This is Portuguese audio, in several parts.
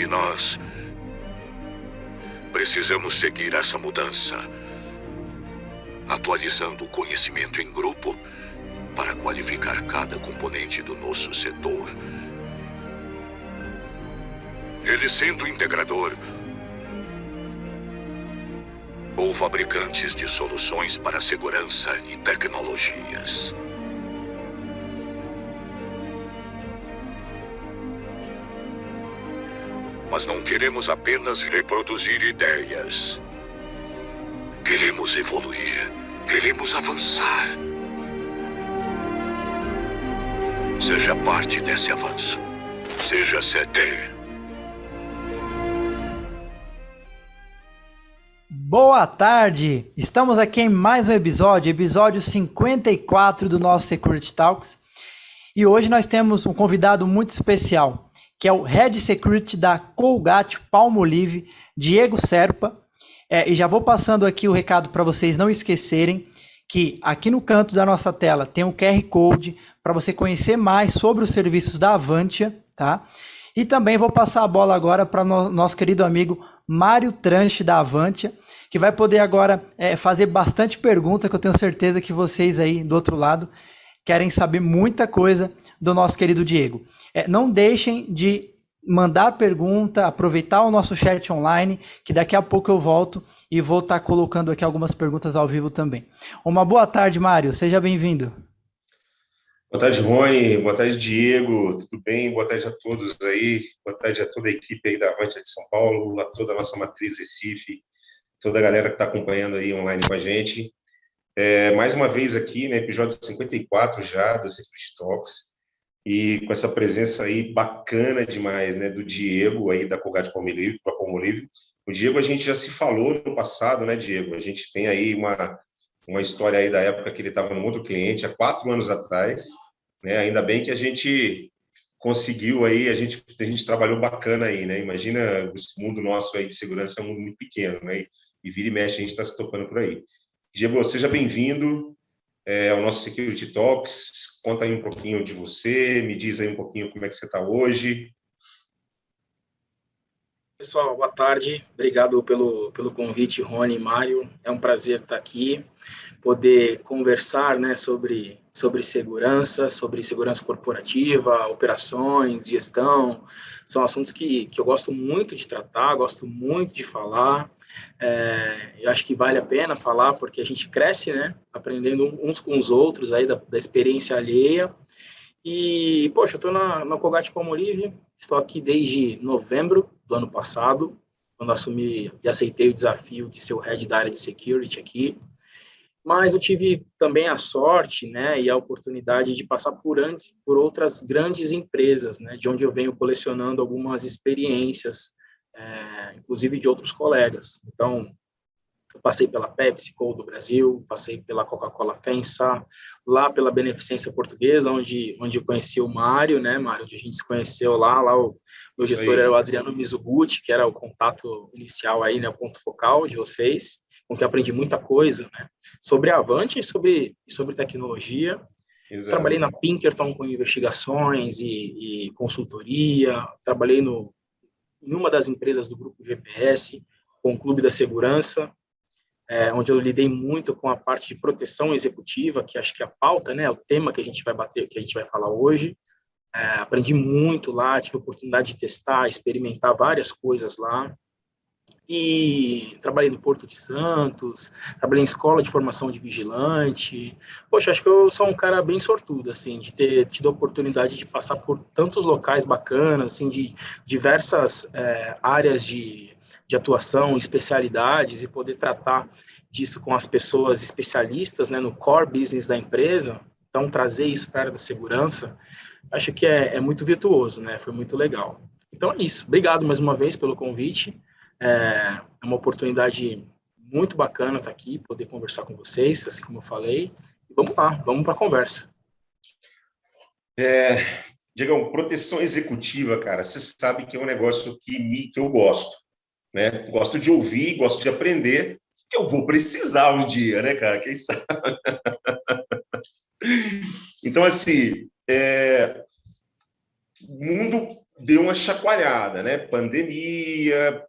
nós precisamos seguir essa mudança, atualizando o conhecimento em grupo para qualificar cada componente do nosso setor. Ele sendo integrador ou fabricantes de soluções para segurança e tecnologias. Mas não queremos apenas reproduzir ideias. Queremos evoluir. Queremos avançar. Seja parte desse avanço. Seja CD. Boa tarde! Estamos aqui em mais um episódio 54 do nosso Security Talks. E hoje nós temos um convidado muito especial, que é o Head Security da Colgate-Palmolive, Diego Serpa. E já vou passando aqui o recado para vocês não esquecerem que aqui no canto da nossa tela tem um QR Code para você conhecer mais sobre os serviços da Avantia, tá? E também vou passar a bola agora para nosso querido amigo Mário Tranche da Avantia, que vai poder agora fazer bastante pergunta, que eu tenho certeza que vocês aí do outro lado querem saber muita coisa do nosso querido Diego. Não deixem de mandar pergunta, aproveitar o nosso chat online, que daqui a pouco eu volto e vou estar colocando aqui algumas perguntas ao vivo também. Uma boa tarde, Mário, seja bem-vindo. Boa tarde, Rony. Boa tarde, Diego. Tudo bem? Boa tarde a todos aí. Boa tarde a toda a equipe aí da Avantia de São Paulo, a toda a nossa matriz Recife, toda a galera que está acompanhando aí online com a gente. Mais uma vez aqui, né, episódio 54 já do Security Talks, e com essa presença aí bacana demais, né, do Diego aí da Colgate-Palmolive. O Diego a gente já se falou no passado, né, Diego? A gente tem aí uma história aí da época que ele estava num outro cliente, há 4 anos atrás, né? Ainda bem que a gente conseguiu aí, a gente trabalhou bacana aí, né? Imagina, o mundo nosso aí de segurança é um mundo muito pequeno, né? E vira e mexe a gente está se tocando por aí. Diego, seja bem-vindo ao nosso Security Talks. Conta aí um pouquinho de você, me diz aí um pouquinho como é que você está hoje. Pessoal, boa tarde. Obrigado pelo convite, Rony e Mário. É um prazer estar aqui, poder conversar, né, sobre segurança corporativa, operações, gestão. São assuntos que eu gosto muito de tratar, gosto muito de falar. Eu acho que vale a pena falar, porque a gente cresce, né, aprendendo uns com os outros aí da experiência alheia. E, poxa, eu estou na Colgate-Palmolive, estou aqui desde novembro do ano passado, quando assumi e aceitei o desafio de ser o head da área de security aqui. Mas eu tive também a sorte, né, e a oportunidade de passar por outras grandes empresas, né, de onde eu venho colecionando algumas experiências, inclusive de outros colegas. Então, eu passei pela PepsiCo do Brasil, passei pela Coca-Cola FEMSA, lá pela Beneficência Portuguesa, onde eu conheci o Mário, né, Mário, onde a gente se conheceu lá o meu gestor era o Adriano Mizuguchi, que era o contato inicial aí, né, o ponto focal de vocês, com que eu aprendi muita coisa, né, sobre a Avantia e sobre tecnologia. Exato. Trabalhei na Pinkerton com investigações e consultoria, trabalhei em uma das empresas do grupo GPS, com o Clube da Segurança, onde eu lidei muito com a parte de proteção executiva, que acho que é a pauta, né, o tema que a gente vai bater, que a gente vai falar hoje. Aprendi muito lá, tive a oportunidade de testar, experimentar várias coisas lá. E trabalhei no Porto de Santos, trabalhei em escola de formação de vigilante. Poxa, acho que eu sou um cara bem sortudo, assim, de ter tido a oportunidade de passar por tantos locais bacanas, assim, de diversas áreas de atuação, especialidades, e poder tratar disso com as pessoas especialistas, né, no core business da empresa. Então, trazer isso para a área da segurança, acho que é muito virtuoso, né? Foi muito legal. Então, é isso. Obrigado mais uma vez pelo convite. É uma oportunidade muito bacana estar aqui, poder conversar com vocês, assim como eu falei. Vamos lá, vamos para a conversa. Diegão, proteção executiva, cara, você sabe que é um negócio que eu gosto, né? Gosto de ouvir, gosto de aprender, que eu vou precisar um dia, né, cara? Quem sabe? Então, assim, o mundo deu uma chacoalhada, né? Pandemia,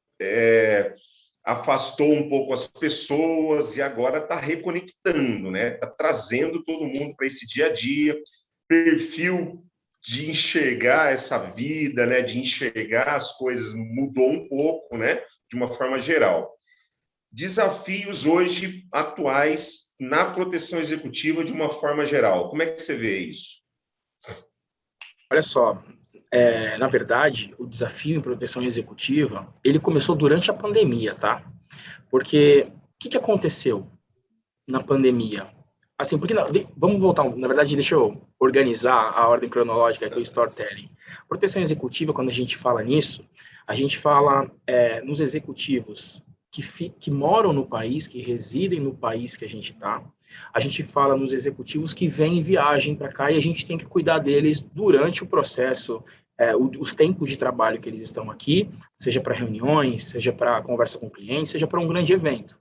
afastou um pouco as pessoas e agora está reconectando, né? Está trazendo todo mundo para esse dia a dia, perfil de enxergar essa vida, né? De enxergar as coisas mudou um pouco, né? De uma forma geral. Desafios hoje atuais na proteção executiva de uma forma geral. Como é que você vê isso? Olha só, na verdade, o desafio em proteção executiva, ele começou durante a pandemia, tá? Porque o que aconteceu na pandemia? Assim, porque vamos voltar, na verdade, deixa eu organizar a ordem cronológica que é o storytelling. Proteção executiva, quando a gente fala nisso, a gente fala nos executivos que moram no país, que residem no país que a gente está. A gente fala nos executivos que vêm em viagem para cá e a gente tem que cuidar deles durante o processo, os tempos de trabalho que eles estão aqui, seja para reuniões, seja para conversa com clientes, seja para um grande evento.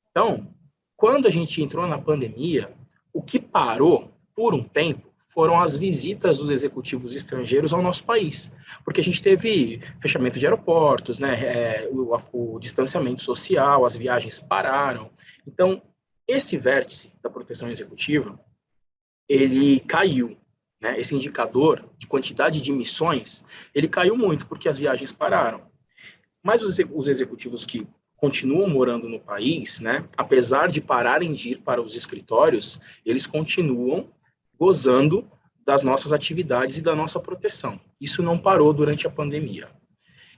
Então, quando a gente entrou na pandemia, o que parou por um tempo foram as visitas dos executivos estrangeiros ao nosso país, porque a gente teve fechamento de aeroportos, né, o distanciamento social, as viagens pararam. Então, esse vértice da proteção executiva, ele caiu, né, esse indicador de quantidade de missões, ele caiu muito, porque as viagens pararam. Mas os executivos que continuam morando no país, né, apesar de pararem de ir para os escritórios, eles continuam gozando das nossas atividades e da nossa proteção. Isso não parou durante a pandemia.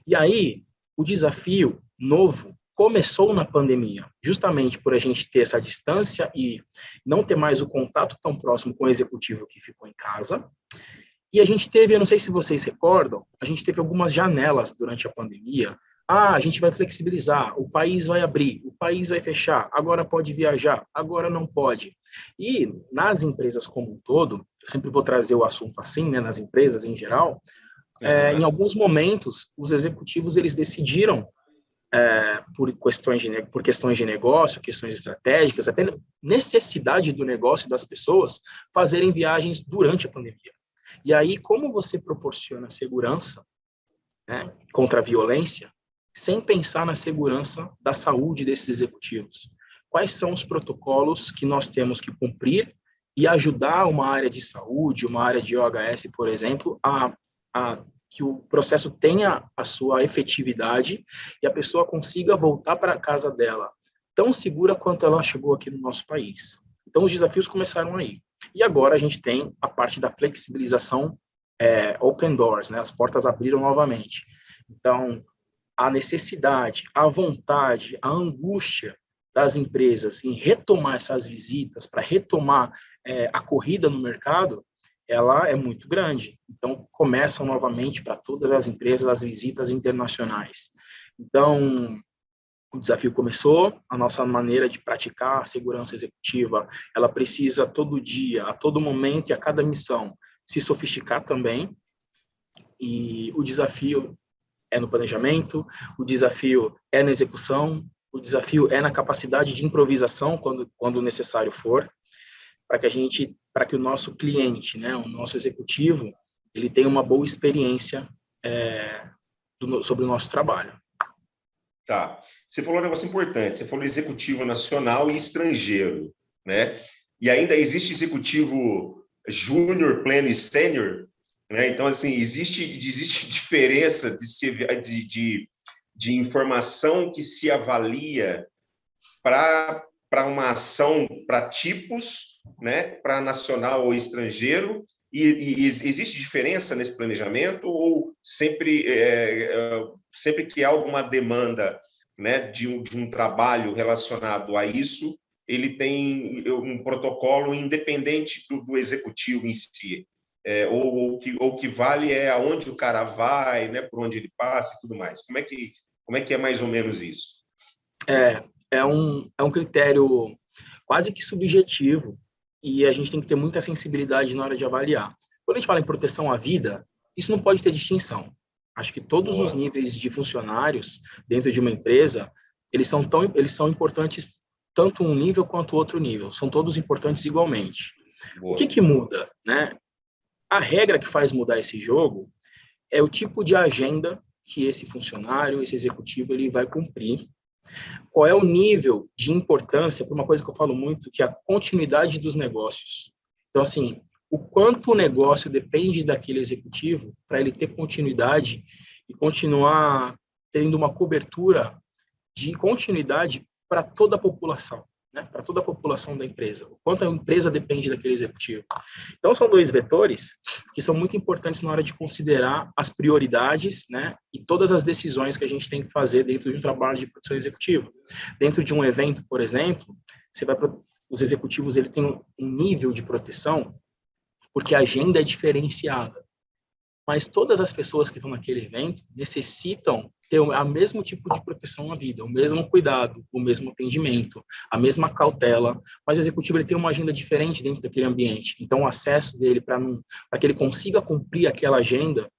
E aí, o desafio novo começou na pandemia, justamente por a gente ter essa distância e não ter mais o contato tão próximo com o executivo que ficou em casa. E a gente teve, eu não sei se vocês recordam, a gente teve algumas janelas durante a pandemia. A gente vai flexibilizar, o país vai abrir, o país vai fechar, agora pode viajar, agora não pode. E nas empresas como um todo, eu sempre vou trazer o assunto assim, né, nas empresas em geral, em alguns momentos, os executivos eles decidiram, por questões de negócio, questões estratégicas, até necessidade do negócio das pessoas, fazerem viagens durante a pandemia. E aí, como você proporciona segurança, né, contra a violência, sem pensar na segurança da saúde desses executivos? Quais são os protocolos que nós temos que cumprir e ajudar uma área de saúde, uma área de OHS, por exemplo, a que o processo tenha a sua efetividade e a pessoa consiga voltar para a casa dela tão segura quanto ela chegou aqui no nosso país. Então, os desafios começaram aí. E agora a gente tem a parte da flexibilização, open doors, né? As portas abriram novamente. Então, a necessidade, a vontade, a angústia das empresas em retomar essas visitas, para retomar a corrida no mercado, ela é muito grande. Então, começam novamente para todas as empresas as visitas internacionais. Então, o desafio começou, a nossa maneira de praticar a segurança executiva, ela precisa todo dia, a todo momento e a cada missão se sofisticar também. E o desafio é no planejamento, o desafio é na execução, o desafio é na capacidade de improvisação quando necessário for, para que o nosso cliente, né, o nosso executivo, ele tenha uma boa experiência sobre o nosso trabalho. Tá. Você falou um negócio importante, você falou executivo nacional e estrangeiro, né? E ainda existe executivo júnior, pleno e sênior, né? Então, assim, existe diferença de informação que se avalia para uma ação, para tipos, né? Para nacional ou estrangeiro, e existe diferença nesse planejamento ou sempre que há alguma demanda, né, de um trabalho relacionado a isso, ele tem um protocolo independente do executivo em si, ou que vale é aonde o cara vai, né, por onde ele passa e tudo mais. Como é que é mais ou menos isso? É um critério quase que subjetivo e a gente tem que ter muita sensibilidade na hora de avaliar. Quando a gente fala em proteção à vida, isso não pode ter distinção. Acho que todos os níveis de funcionários dentro de uma empresa, eles são importantes tanto um nível quanto outro nível. São todos importantes igualmente. Boa. O que muda, né? A regra que faz mudar esse jogo é o tipo de agenda que esse funcionário, esse executivo, ele vai cumprir. Qual é o nível de importância para uma coisa que eu falo muito, que é a continuidade dos negócios. Então, assim, o quanto o negócio depende daquele executivo para ele ter continuidade e continuar tendo uma cobertura de continuidade para toda a população, né? Para toda a população da empresa. O quanto a empresa depende daquele executivo. Então, são dois vetores que são muito importantes na hora de considerar as prioridades, né? E todas as decisões que a gente tem que fazer dentro de um trabalho de produção executiva. Dentro de um evento, por exemplo, os executivos ele têm um nível de proteção porque a agenda é diferenciada. Mas todas as pessoas que estão naquele evento necessitam ter o mesmo tipo de proteção na vida, o mesmo cuidado, o mesmo atendimento, a mesma cautela, mas o executivo ele tem uma agenda diferente dentro daquele ambiente. Então, o acesso dele para que ele consiga cumprir aquela agenda,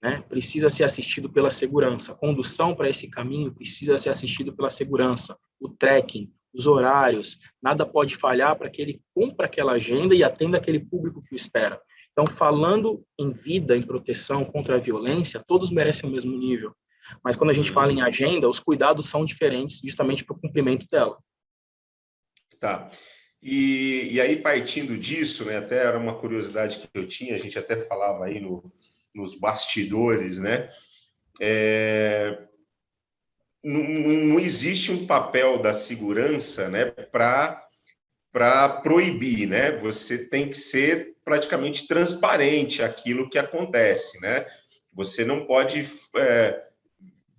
né, precisa ser assistido pela segurança. A condução para esse caminho precisa ser assistido pela segurança. O tracking, os horários, nada pode falhar para que ele cumpra aquela agenda e atenda aquele público que o espera. Então, falando em vida, em proteção contra a violência, todos merecem o mesmo nível. Mas quando a gente fala em agenda, os cuidados são diferentes justamente para o cumprimento dela. Tá. E aí, partindo disso, né, até era uma curiosidade que eu tinha, a gente até falava aí nos bastidores, né? Não existe um papel da segurança, né, para proibir, né? Você tem que ser praticamente transparente aquilo que acontece, né? Você não pode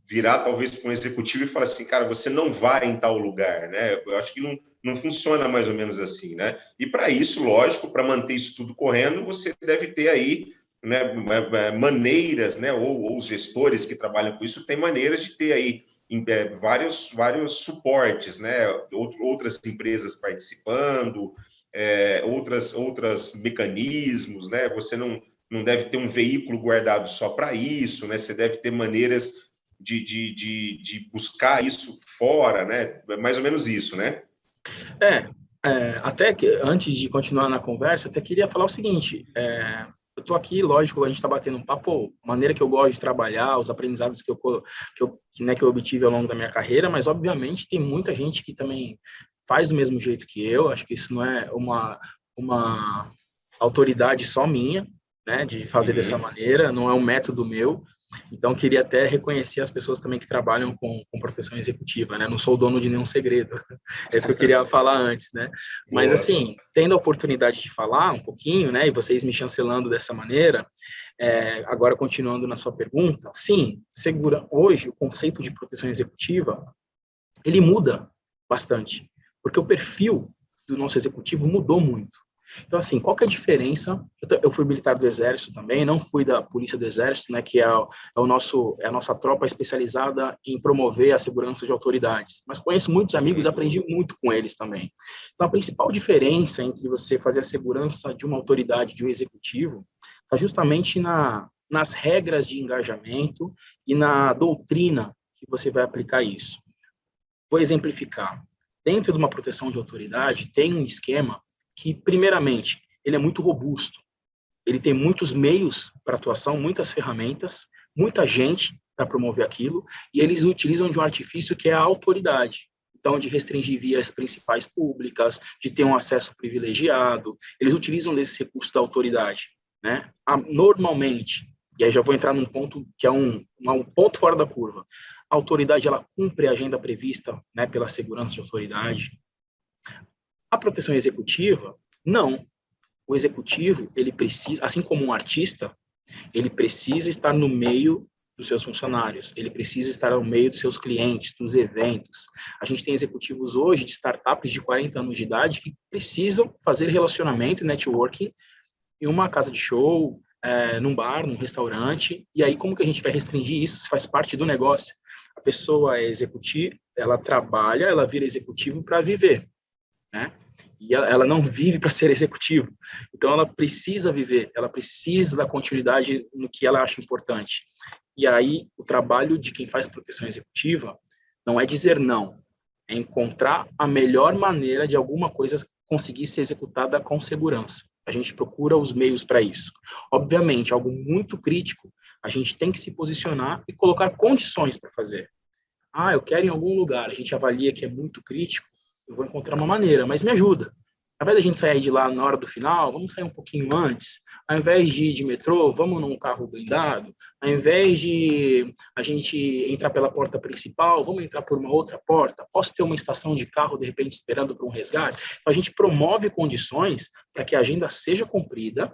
virar talvez para um executivo e falar assim, cara, você não vai em tal lugar, né? Eu acho que não funciona mais ou menos assim, né? E para isso, lógico, para manter isso tudo correndo, você deve ter aí, né, maneiras, né? Ou os gestores que trabalham com isso têm maneiras de ter aí vários suportes, né? Outras empresas participando, outras mecanismos, né? Você não deve ter um veículo guardado só para isso, né? Você deve ter maneiras de buscar isso fora, né? Mais ou menos isso, né? Até que antes de continuar na conversa, até queria falar o seguinte, eu estou aqui, lógico, a gente está batendo um papo, a maneira que eu gosto de trabalhar, os aprendizados que eu obtive ao longo da minha carreira, mas, obviamente, tem muita gente que também faz do mesmo jeito que eu, acho que isso não é uma autoridade só minha, né, de fazer dessa maneira, não é um método meu. Então, queria até reconhecer as pessoas também que trabalham com proteção executiva, né? Não sou o dono de nenhum segredo. É isso que eu queria falar antes, né? Mas, assim, tendo a oportunidade de falar um pouquinho, né? E vocês me chancelando dessa maneira, agora continuando na sua pergunta, sim, hoje o conceito de proteção executiva, ele muda bastante, porque o perfil do nosso executivo mudou muito. Então, assim, qual que é a diferença? Eu fui militar do Exército também, não fui da Polícia do Exército, né, que é a nossa tropa especializada em promover a segurança de autoridades. Mas conheço muitos amigos e aprendi muito com eles também. Então, a principal diferença entre você fazer a segurança de uma autoridade, de um executivo, está justamente nas regras de engajamento e na doutrina que você vai aplicar isso. Vou exemplificar. Dentro de uma proteção de autoridade, tem um esquema que, primeiramente, ele é muito robusto. Ele tem muitos meios para atuação, muitas ferramentas, muita gente para promover aquilo, e eles utilizam de um artifício que é a autoridade. Então, de restringir vias principais públicas, de ter um acesso privilegiado, eles utilizam desse recurso da autoridade, né? Normalmente, e aí já vou entrar num ponto que é um ponto fora da curva, a autoridade, ela cumpre a agenda prevista, né, pela segurança de autoridade. A proteção executiva, não. O executivo, ele precisa, assim como um artista, ele precisa estar no meio dos seus funcionários, ele precisa estar no meio dos seus clientes, dos eventos. A gente tem executivos hoje de startups de 40 anos de idade que precisam fazer relacionamento e networking em uma casa de show, num bar, num restaurante, e aí como que a gente vai restringir isso? Isso faz parte do negócio. A pessoa é executiva, ela trabalha, ela vira executivo para viver, né? E ela não vive para ser executivo. Então, ela precisa viver, ela precisa da continuidade no que ela acha importante. E aí, o trabalho de quem faz proteção executiva não é dizer não, é encontrar a melhor maneira de alguma coisa conseguir ser executada com segurança. A gente procura os meios para isso. Obviamente, algo muito crítico A gente tem que se posicionar e colocar condições para fazer. Eu quero ir em algum lugar, a gente avalia que é muito crítico, eu vou encontrar uma maneira, mas me ajuda. Ao invés da gente sair de lá na hora do final, vamos sair um pouquinho antes. Ao invés de ir de metrô, vamos num carro blindado. Ao invés de a gente entrar pela porta principal, vamos entrar por uma outra porta. Posso ter uma estação de carro, de repente, esperando por um resgate? Então, a gente promove condições para que a agenda seja cumprida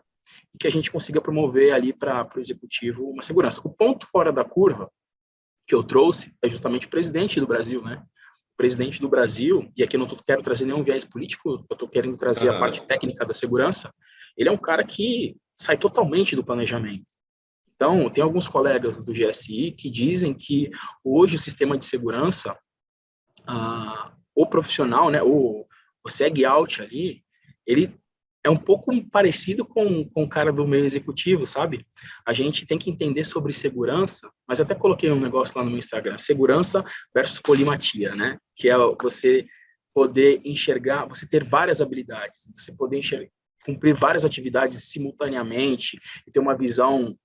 e que a gente consiga promover ali para o executivo uma segurança. O ponto fora da curva que eu trouxe é justamente o presidente do Brasil, né? O presidente do Brasil, e aqui eu não quero trazer nenhum viés político, eu estou querendo trazer a parte técnica da segurança, ele é um cara que sai totalmente do planejamento. Então, tem alguns colegas do GSI que dizem que hoje o sistema de segurança, o profissional, né, o SegOut ali, ele é um pouco parecido com o cara do meio executivo, sabe? A gente tem que entender sobre segurança, mas até coloquei um negócio lá no meu Instagram, segurança versus polimatia, né? Que é você poder enxergar, você ter várias habilidades, você poder cumprir várias atividades simultaneamente e ter uma visão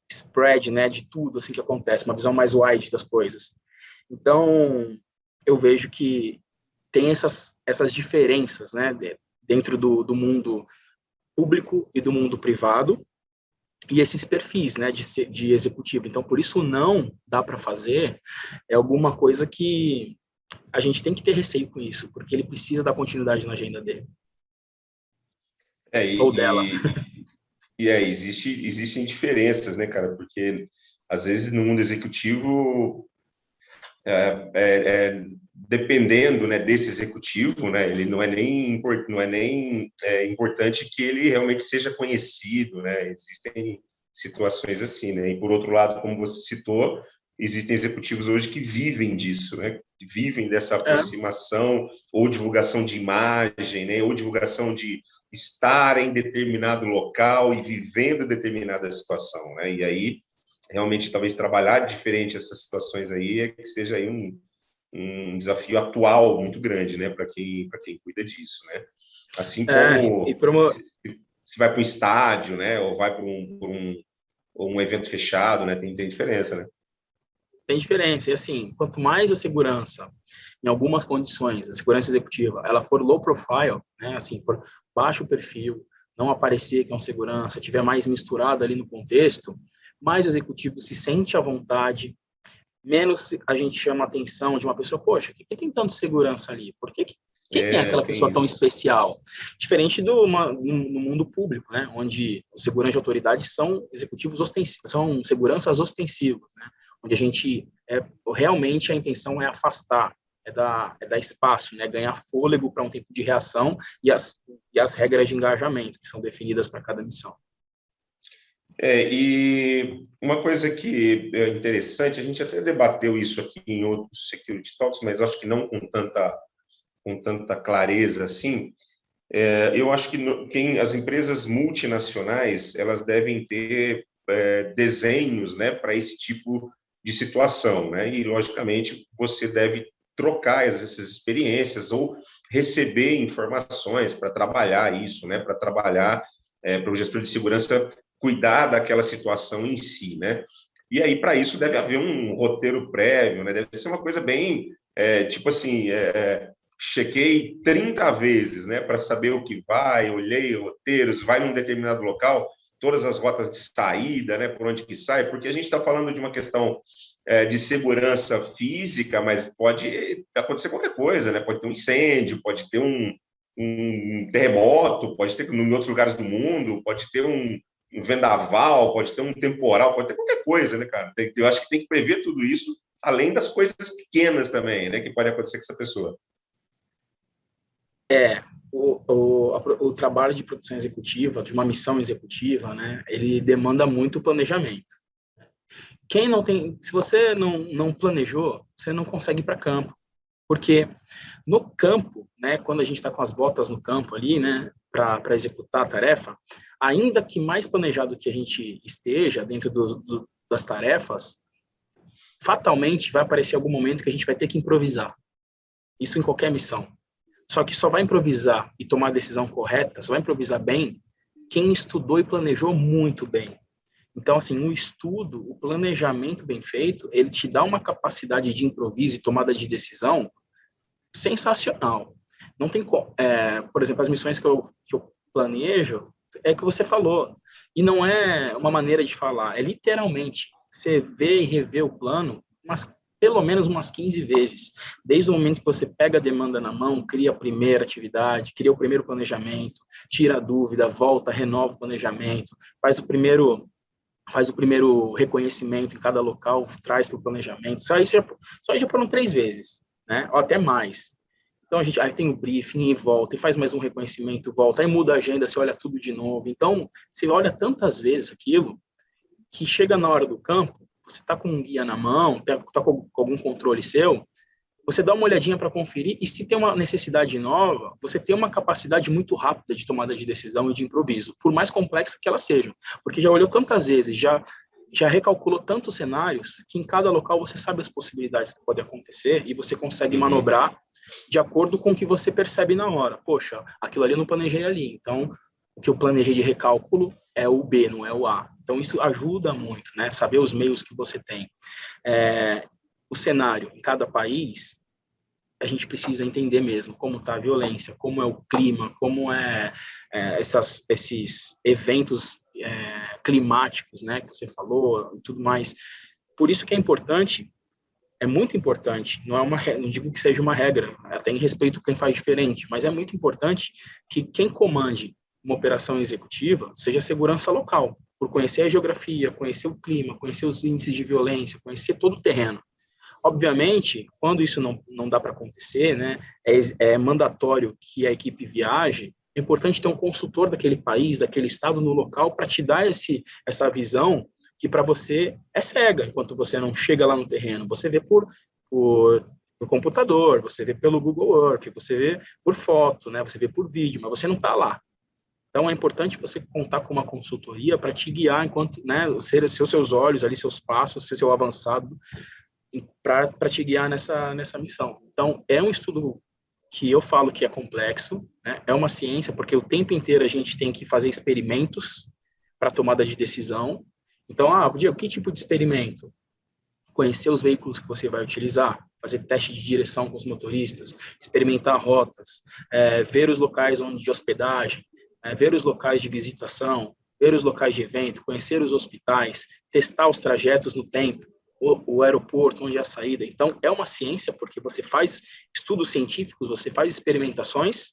spread, né, de tudo assim que acontece, uma visão mais wide das coisas. Então, eu vejo que tem essas diferenças, né, dentro do mundo público e do mundo privado, e esses perfis, né, de executivo. Então, por isso não dá para fazer, é alguma coisa que a gente tem que ter receio com isso, porque ele precisa dar continuidade na agenda dele. Ou dela. Existem diferenças, né, cara? Porque, às vezes, no mundo executivo, dependendo, né, desse executivo, né, ele não é nem importante que ele realmente seja conhecido, né? Existem situações assim, né? E por outro lado, como você citou, existem executivos hoje que vivem disso, né? Vivem dessa aproximação ou divulgação de imagem, né? Ou divulgação de estar em determinado local e vivendo determinada situação, né? E aí realmente talvez trabalhar diferente essas situações aí é que seja aí um desafio atual muito grande, né, para quem cuida disso, né? Assim como se vai para um estádio, né, ou vai para um evento fechado, né, tem diferença, né? Tem diferença, e assim, quanto mais a segurança, em algumas condições, a segurança executiva, ela for low profile, né, assim, por baixo perfil, não aparecer que é um segurança, tiver mais misturado ali no contexto, mais o executivo se sente à vontade, menos a gente chama a atenção de uma pessoa, poxa, por que tem tanto segurança ali? Por que tem aquela pessoa tão especial? Diferente no mundo público, né, onde os seguranças de autoridade são executivos ostensivos, são seguranças ostensivos, né, onde a gente, realmente a intenção é afastar, é dar espaço, né, ganhar fôlego para um tempo de reação e as regras de engajamento que são definidas para cada missão. E uma coisa que é interessante, a gente até debateu isso aqui em outros Security Talks, mas acho que não com tanta clareza assim. Eu acho que as empresas multinacionais, elas devem ter desenhos, né, para esse tipo de situação, né? E, logicamente, você deve trocar essas experiências ou receber informações para trabalhar isso, né? Para trabalhar, para o gestor de segurança cuidar daquela situação em si, né? E aí, para isso, deve haver um roteiro prévio, né? Deve ser uma coisa bem, tipo assim, chequei 30 vezes, né? Para saber o que vai, olhei roteiros, vai num determinado local, todas as rotas de saída, né? Por onde que sai, porque a gente está falando de uma questão de segurança física, mas pode acontecer qualquer coisa, né? Pode ter um incêndio, pode ter um terremoto, pode ter em outros lugares do mundo, pode ter um vendaval, pode ter um temporal, pode ter qualquer coisa, né, cara? Eu acho que tem que prever tudo isso, além das coisas pequenas também, né, que pode acontecer com essa pessoa. O trabalho de produção executiva, de uma missão executiva, né, ele demanda muito planejamento. Se você não planejou, você não consegue ir para campo, porque no campo, né, quando a gente está com as botas no campo ali, né, para executar a tarefa, ainda que mais planejado que a gente esteja dentro das tarefas, fatalmente vai aparecer algum momento que a gente vai ter que improvisar. Isso em qualquer missão. Só que só vai improvisar e tomar a decisão correta, só vai improvisar bem quem estudou e planejou muito bem. Então, assim, o estudo, o planejamento bem feito, ele te dá uma capacidade de improviso e tomada de decisão sensacional. Não tem, por exemplo, as missões que eu planejo, é que você falou, e não é uma maneira de falar, é literalmente, você vê e revê o plano, pelo menos umas 15 vezes, desde o momento que você pega a demanda na mão, cria a primeira atividade, cria o primeiro planejamento, tira a dúvida, volta, renova o planejamento, faz o primeiro reconhecimento em cada local, traz para o planejamento, só isso já foram 3 vezes, né? Ou até mais. Então, aí tem o briefing e volta, e faz mais um reconhecimento, volta, aí muda a agenda, você olha tudo de novo. Então, você olha tantas vezes aquilo, que chega na hora do campo, você está com um guia na mão, está com algum controle seu, você dá uma olhadinha para conferir, e se tem uma necessidade nova, você tem uma capacidade muito rápida de tomada de decisão e de improviso, por mais complexa que ela seja, porque já olhou tantas vezes, já recalculou tantos cenários, que em cada local você sabe as possibilidades que podem acontecer, e você consegue manobrar de acordo com o que você percebe na hora. Poxa, aquilo ali eu não planejei ali, então o que eu planejei de recálculo é o B, não é o A. Então isso ajuda muito, né? Saber os meios que você tem. O cenário em cada país, a gente precisa entender mesmo como está a violência, como é o clima, como esses eventos climáticos, né, que você falou e tudo mais. Por isso que é importante, é muito importante, não digo que seja uma regra, até em respeito a quem faz diferente, mas é muito importante que quem comande uma operação executiva seja a segurança local, por conhecer a geografia, conhecer o clima, conhecer os índices de violência, conhecer todo o terreno. Obviamente, quando isso não dá para acontecer, né, é mandatório que a equipe viaje, é importante ter um consultor daquele país, daquele estado no local, para te dar essa visão que para você é cega, enquanto você não chega lá no terreno. Você vê por computador, você vê pelo Google Earth, você vê por foto, né, você vê por vídeo, mas você não está lá. Então, é importante você contar com uma consultoria para te guiar, enquanto, né, ser seus olhos ali, seus passos, ser seu avançado, para te guiar nessa missão. Então, é um estudo que eu falo que é complexo, né? É uma ciência, porque o tempo inteiro a gente tem que fazer experimentos para tomada de decisão. Então, Diego, que tipo de experimento? Conhecer os veículos que você vai utilizar, fazer teste de direção com os motoristas, experimentar rotas, ver os locais de hospedagem, ver os locais de visitação, ver os locais de evento, conhecer os hospitais, testar os trajetos no tempo, o aeroporto, onde é a saída. Então, é uma ciência, porque você faz estudos científicos, você faz experimentações,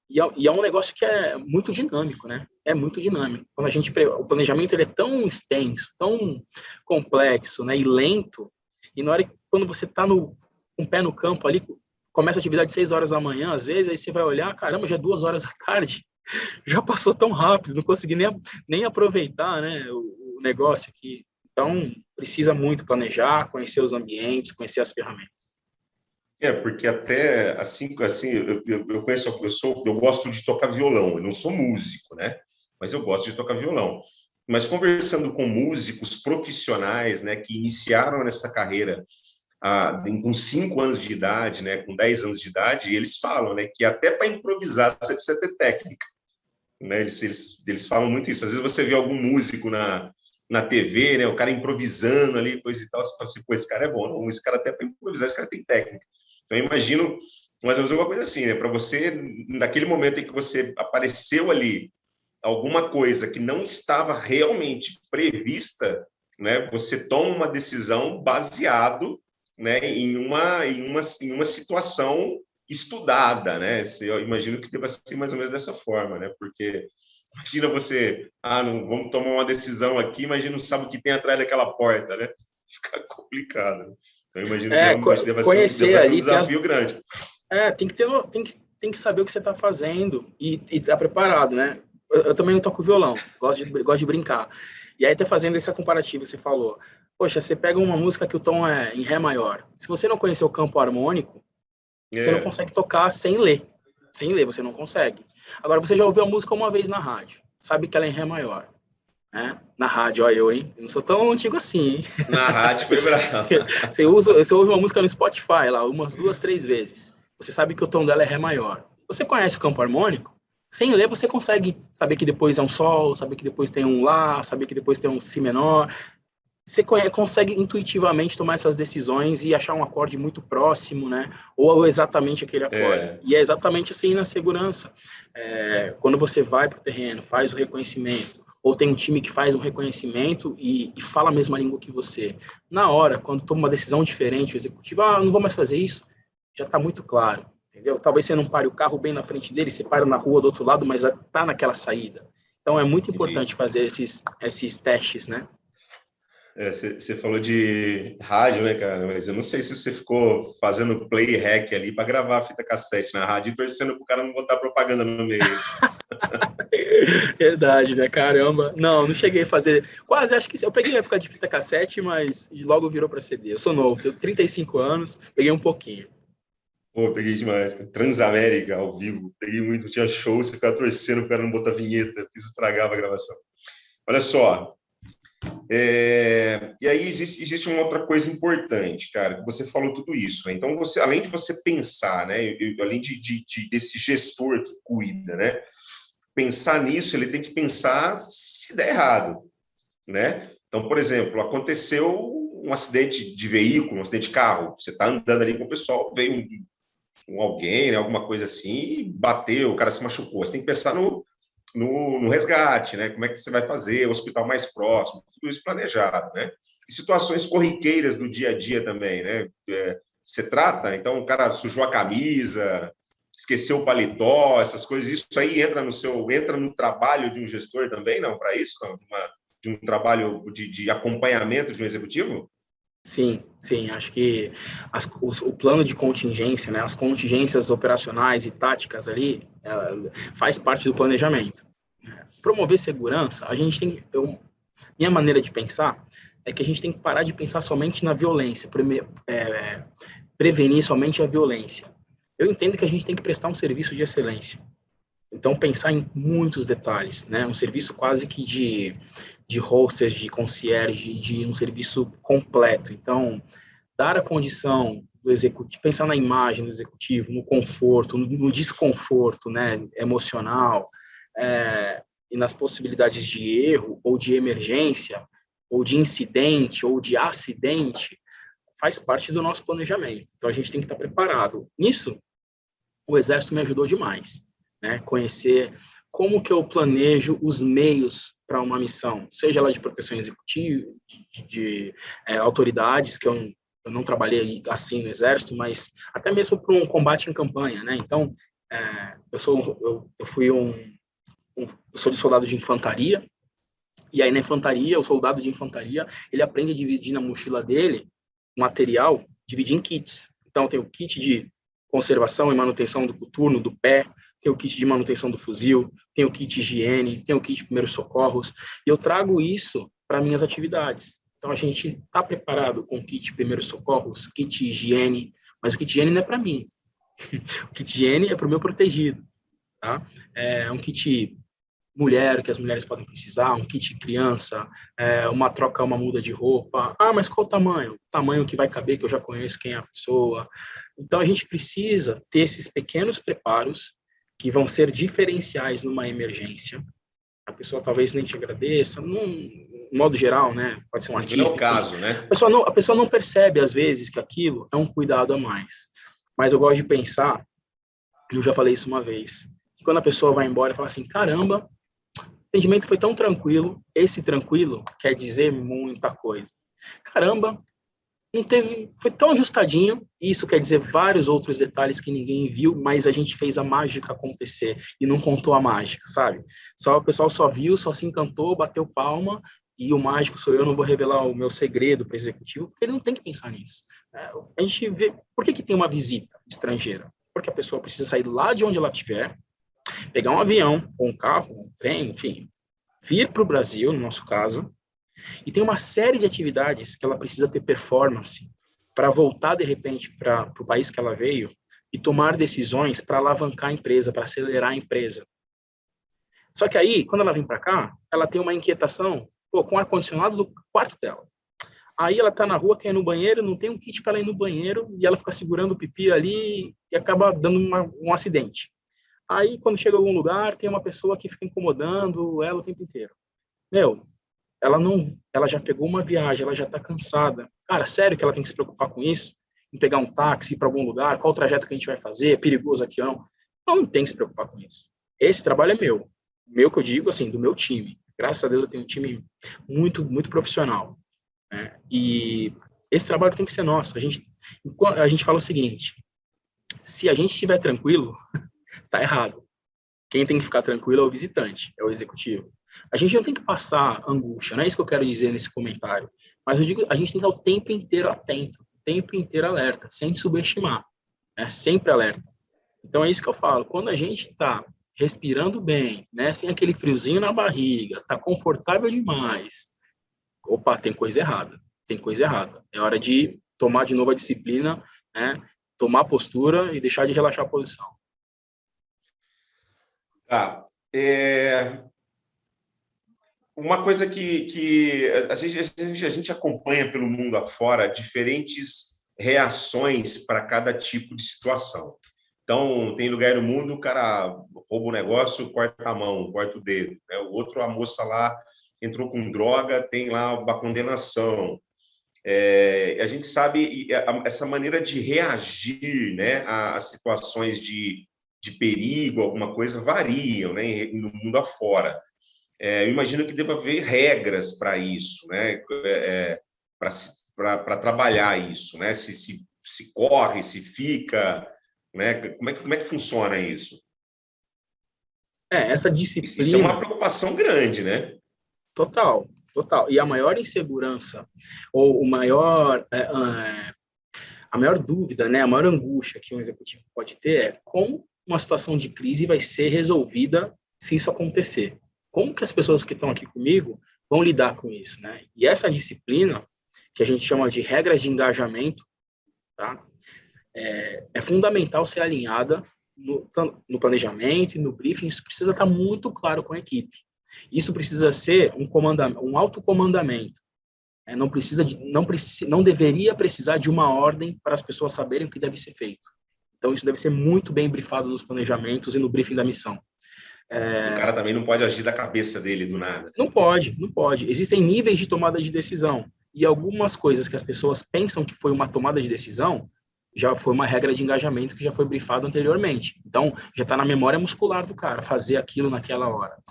e é um negócio que é muito dinâmico, né? É muito dinâmico. O planejamento ele é tão extenso, tão complexo, né? E lento, e quando você está com o pé no campo ali, começa a atividade 6 horas da manhã, às vezes, aí você vai olhar, caramba, já é 2 horas da tarde, já passou tão rápido, não consegui nem aproveitar, né, o negócio aqui. Então, precisa muito planejar, conhecer os ambientes, conhecer as ferramentas. Porque até assim eu conheço, eu gosto de tocar violão, eu não sou músico, né? Mas eu gosto de tocar violão. Mas conversando com músicos profissionais, né, que iniciaram nessa carreira com 5 anos de idade, né, com 10 anos de idade, eles falam, né, que até para improvisar você precisa ter técnica, né? Eles falam muito isso. Às vezes você vê algum músico na TV, né, o cara improvisando ali, coisa e tal, você fala assim, pô, esse cara é bom, não, esse cara até para improvisar, esse cara tem técnica. Então, eu imagino mais ou menos uma coisa assim, né, para você, naquele momento em que você apareceu ali, alguma coisa que não estava realmente prevista, né, você toma uma decisão baseado, né, em uma situação estudada, né, eu imagino que deva ser mais ou menos dessa forma, né, porque imagina você, não vamos tomar uma decisão aqui, imagina não sabe o que tem atrás daquela porta, né? Fica complicado. Então, eu imagino que realmente deve ser um desafio grande. Tem que saber o que você está fazendo e estar preparado, né? Eu também não toco violão, gosto de brincar. E aí, tá fazendo essa comparativa, você falou, poxa, você pega uma música que o tom é em Ré maior. Se você não conhecer o campo harmônico, você não consegue tocar sem ler. Sem ler, você não consegue. Agora, você já ouviu a música uma vez na rádio, sabe que ela é em Ré maior, né? Na rádio, olha eu, hein? Eu não sou tão antigo assim, hein? Na rádio foi bravo. Você ouve uma música no Spotify lá, umas 2, 3 vezes. Você sabe que o tom dela é Ré maior. Você conhece o campo harmônico? Sem ler, você consegue saber que depois é um sol, saber que depois tem um lá, saber que depois tem um si menor. Você consegue intuitivamente tomar essas decisões e achar um acorde muito próximo, né? Ou exatamente aquele acorde. E é exatamente assim na segurança. Quando você vai para o terreno, faz o reconhecimento, ou tem um time que faz um reconhecimento e fala a mesma língua que você. Na hora, quando toma uma decisão diferente, o executivo, não vou mais fazer isso, já está muito claro, entendeu? Talvez você não pare o carro bem na frente dele, você para na rua do outro lado, mas está naquela saída. Então, é muito importante fazer esses testes, né? Você falou de rádio, né, cara? Mas eu não sei se você ficou fazendo play hack ali para gravar a fita cassete na rádio e torcendo para o cara não botar propaganda no meio. Verdade, né? Caramba. Não cheguei a fazer. Quase, acho que eu peguei a época de fita cassete, mas logo virou para CD. Eu sou novo, tenho 35 anos, peguei um pouquinho. Pô, peguei demais, cara. Transamérica, ao vivo. Peguei muito, tinha show, você ficava torcendo para o cara não botar vinheta, isso estragava a gravação. Olha só. E aí existe uma outra coisa importante, cara, que você falou tudo isso, né? Então, além de você pensar, né, além desse gestor que cuida, né, pensar nisso, ele tem que pensar se der errado, né? Então, por exemplo, aconteceu um acidente de veículo, um acidente de carro, você está andando ali com o pessoal, veio alguém, né, alguma coisa assim, bateu, o cara se machucou, você tem que pensar no resgate, né? Como é que você vai fazer, o hospital mais próximo, tudo isso planejado, né? E situações corriqueiras do dia a dia também, né? Você trata, então o cara sujou a camisa, esqueceu o paletó, essas coisas, isso aí entra no trabalho de um gestor também, não? Para isso, não? De um trabalho de acompanhamento de um executivo? Sim, acho que o plano de contingência, né, as contingências operacionais e táticas ali, faz parte do planejamento. Promover segurança, a gente tem, minha maneira de pensar é que a gente tem que parar de pensar somente na violência, prevenir somente a violência. Eu entendo que a gente tem que prestar um serviço de excelência. Então, pensar em muitos detalhes, né? Um serviço quase que de hostess, de concierge, de um serviço completo. Então, dar a condição do executivo, pensar na imagem do executivo, no conforto, no desconforto, né, emocional, e nas possibilidades de erro, ou de emergência, ou de incidente, ou de acidente, faz parte do nosso planejamento. Então, a gente tem que estar preparado. Nisso, o Exército me ajudou demais, né? Conhecer como que eu planejo os meios para uma missão, seja lá de proteção executiva, de autoridades, que eu não trabalhei assim no Exército, mas até mesmo para um combate em campanha, né? Então, eu sou de soldado de infantaria, e aí na infantaria, o soldado de infantaria, ele aprende a dividir na mochila dele material, dividir em kits. Então, tem o kit de conservação e manutenção do coturno, do pé, tem o kit de manutenção do fuzil, tem o kit de higiene, tem o kit de primeiros socorros, e eu trago isso para minhas atividades. Então, a gente está preparado com o kit de primeiros socorros, kit de higiene, mas o kit de higiene não é para mim. O kit de higiene é para o meu protegido. Tá? É um kit mulher, que as mulheres podem precisar, um kit criança, uma troca, uma muda de roupa. Mas qual o tamanho? O tamanho que vai caber, que eu já conheço quem é a pessoa. Então, a gente precisa ter esses pequenos preparos que vão ser diferenciais numa emergência. A pessoa talvez nem te agradeça, no modo geral, né? Pode ser um artista. Não é o caso, né? A pessoa não percebe, às vezes, que aquilo é um cuidado a mais. Mas eu gosto de pensar, eu já falei isso uma vez, que quando a pessoa vai embora, fala assim, caramba, o atendimento foi tão tranquilo, esse tranquilo quer dizer muita coisa. Caramba, foi tão ajustadinho, isso quer dizer vários outros detalhes que ninguém viu, mas a gente fez a mágica acontecer e não contou a mágica, sabe? O pessoal só viu, só se encantou, bateu palma, e o mágico sou eu, não vou revelar o meu segredo para o executivo, porque ele não tem que pensar nisso. A gente vê, por que tem uma visita estrangeira? Porque a pessoa precisa sair lá de onde ela estiver, pegar um avião, ou um carro, um trem, enfim, vir para o Brasil, no nosso caso, e tem uma série de atividades que ela precisa ter performance para voltar, de repente, para o país que ela veio e tomar decisões para alavancar a empresa, para acelerar a empresa. Só que aí, quando ela vem para cá, ela tem uma inquietação com o ar-condicionado do quarto dela. Aí ela está na rua, quer ir no banheiro, não tem um kit para ela ir no banheiro, e ela fica segurando o pipi ali e acaba dando um acidente. Aí, quando chega a algum lugar, tem uma pessoa que fica incomodando ela o tempo inteiro. Meu, ela já pegou uma viagem, ela já está cansada. Cara, sério que ela tem que se preocupar com isso? Em pegar um táxi para algum lugar? Qual o trajeto que a gente vai fazer? É perigoso aqui ou não? Não tem que se preocupar com isso. Esse trabalho é meu. Meu que eu digo, assim, do meu time. Graças a Deus eu tenho um time muito, muito profissional, né? E esse trabalho tem que ser nosso. A gente fala o seguinte, se a gente estiver tranquilo, tá errado. Quem tem que ficar tranquilo é o visitante, é o executivo. A gente não tem que passar angústia, não é isso que eu quero dizer nesse comentário. Mas eu digo, a gente tem que estar o tempo inteiro atento, o tempo inteiro alerta, sem subestimar, né? Sempre alerta. Então é isso que eu falo. Quando a gente está respirando bem, né? Sem aquele friozinho na barriga, está confortável demais, opa, tem coisa errada. Tem coisa errada. É hora de tomar de novo a disciplina, né? Tomar a postura e deixar de relaxar a posição. Uma coisa que a gente acompanha pelo mundo afora diferentes reações para cada tipo de situação. Então, tem lugar no mundo, o cara rouba um negócio, corta a mão, corta o dedo, né? O outro, a moça lá entrou com droga, tem lá uma condenação. A gente sabe essa maneira de reagir, né, a situações de perigo, alguma coisa, variam, né, no mundo afora. Eu imagino que deva haver regras para isso, né, para trabalhar isso, né, se corre, se fica, né, como é que funciona isso? Essa disciplina... Isso é uma preocupação grande, né? Total, total. E a maior insegurança, ou a maior dúvida, né, a maior angústia que um executivo pode ter é como uma situação de crise vai ser resolvida se isso acontecer. Como que as pessoas que estão aqui comigo vão lidar com isso, né? E essa disciplina, que a gente chama de regras de engajamento, tá? É fundamental ser alinhada no planejamento e no briefing. Isso precisa estar muito claro com a equipe. Isso precisa ser um autocomandamento. Não deveria precisar de uma ordem para as pessoas saberem o que deve ser feito. Então, isso deve ser muito bem briefado nos planejamentos e no briefing da missão. O cara também não pode agir da cabeça dele do nada. Não pode, não pode. Existem níveis de tomada de decisão. E algumas coisas que as pessoas pensam que foi uma tomada de decisão, já foi uma regra de engajamento que já foi briefado anteriormente. Então, já está na memória muscular do cara, fazer aquilo naquela hora.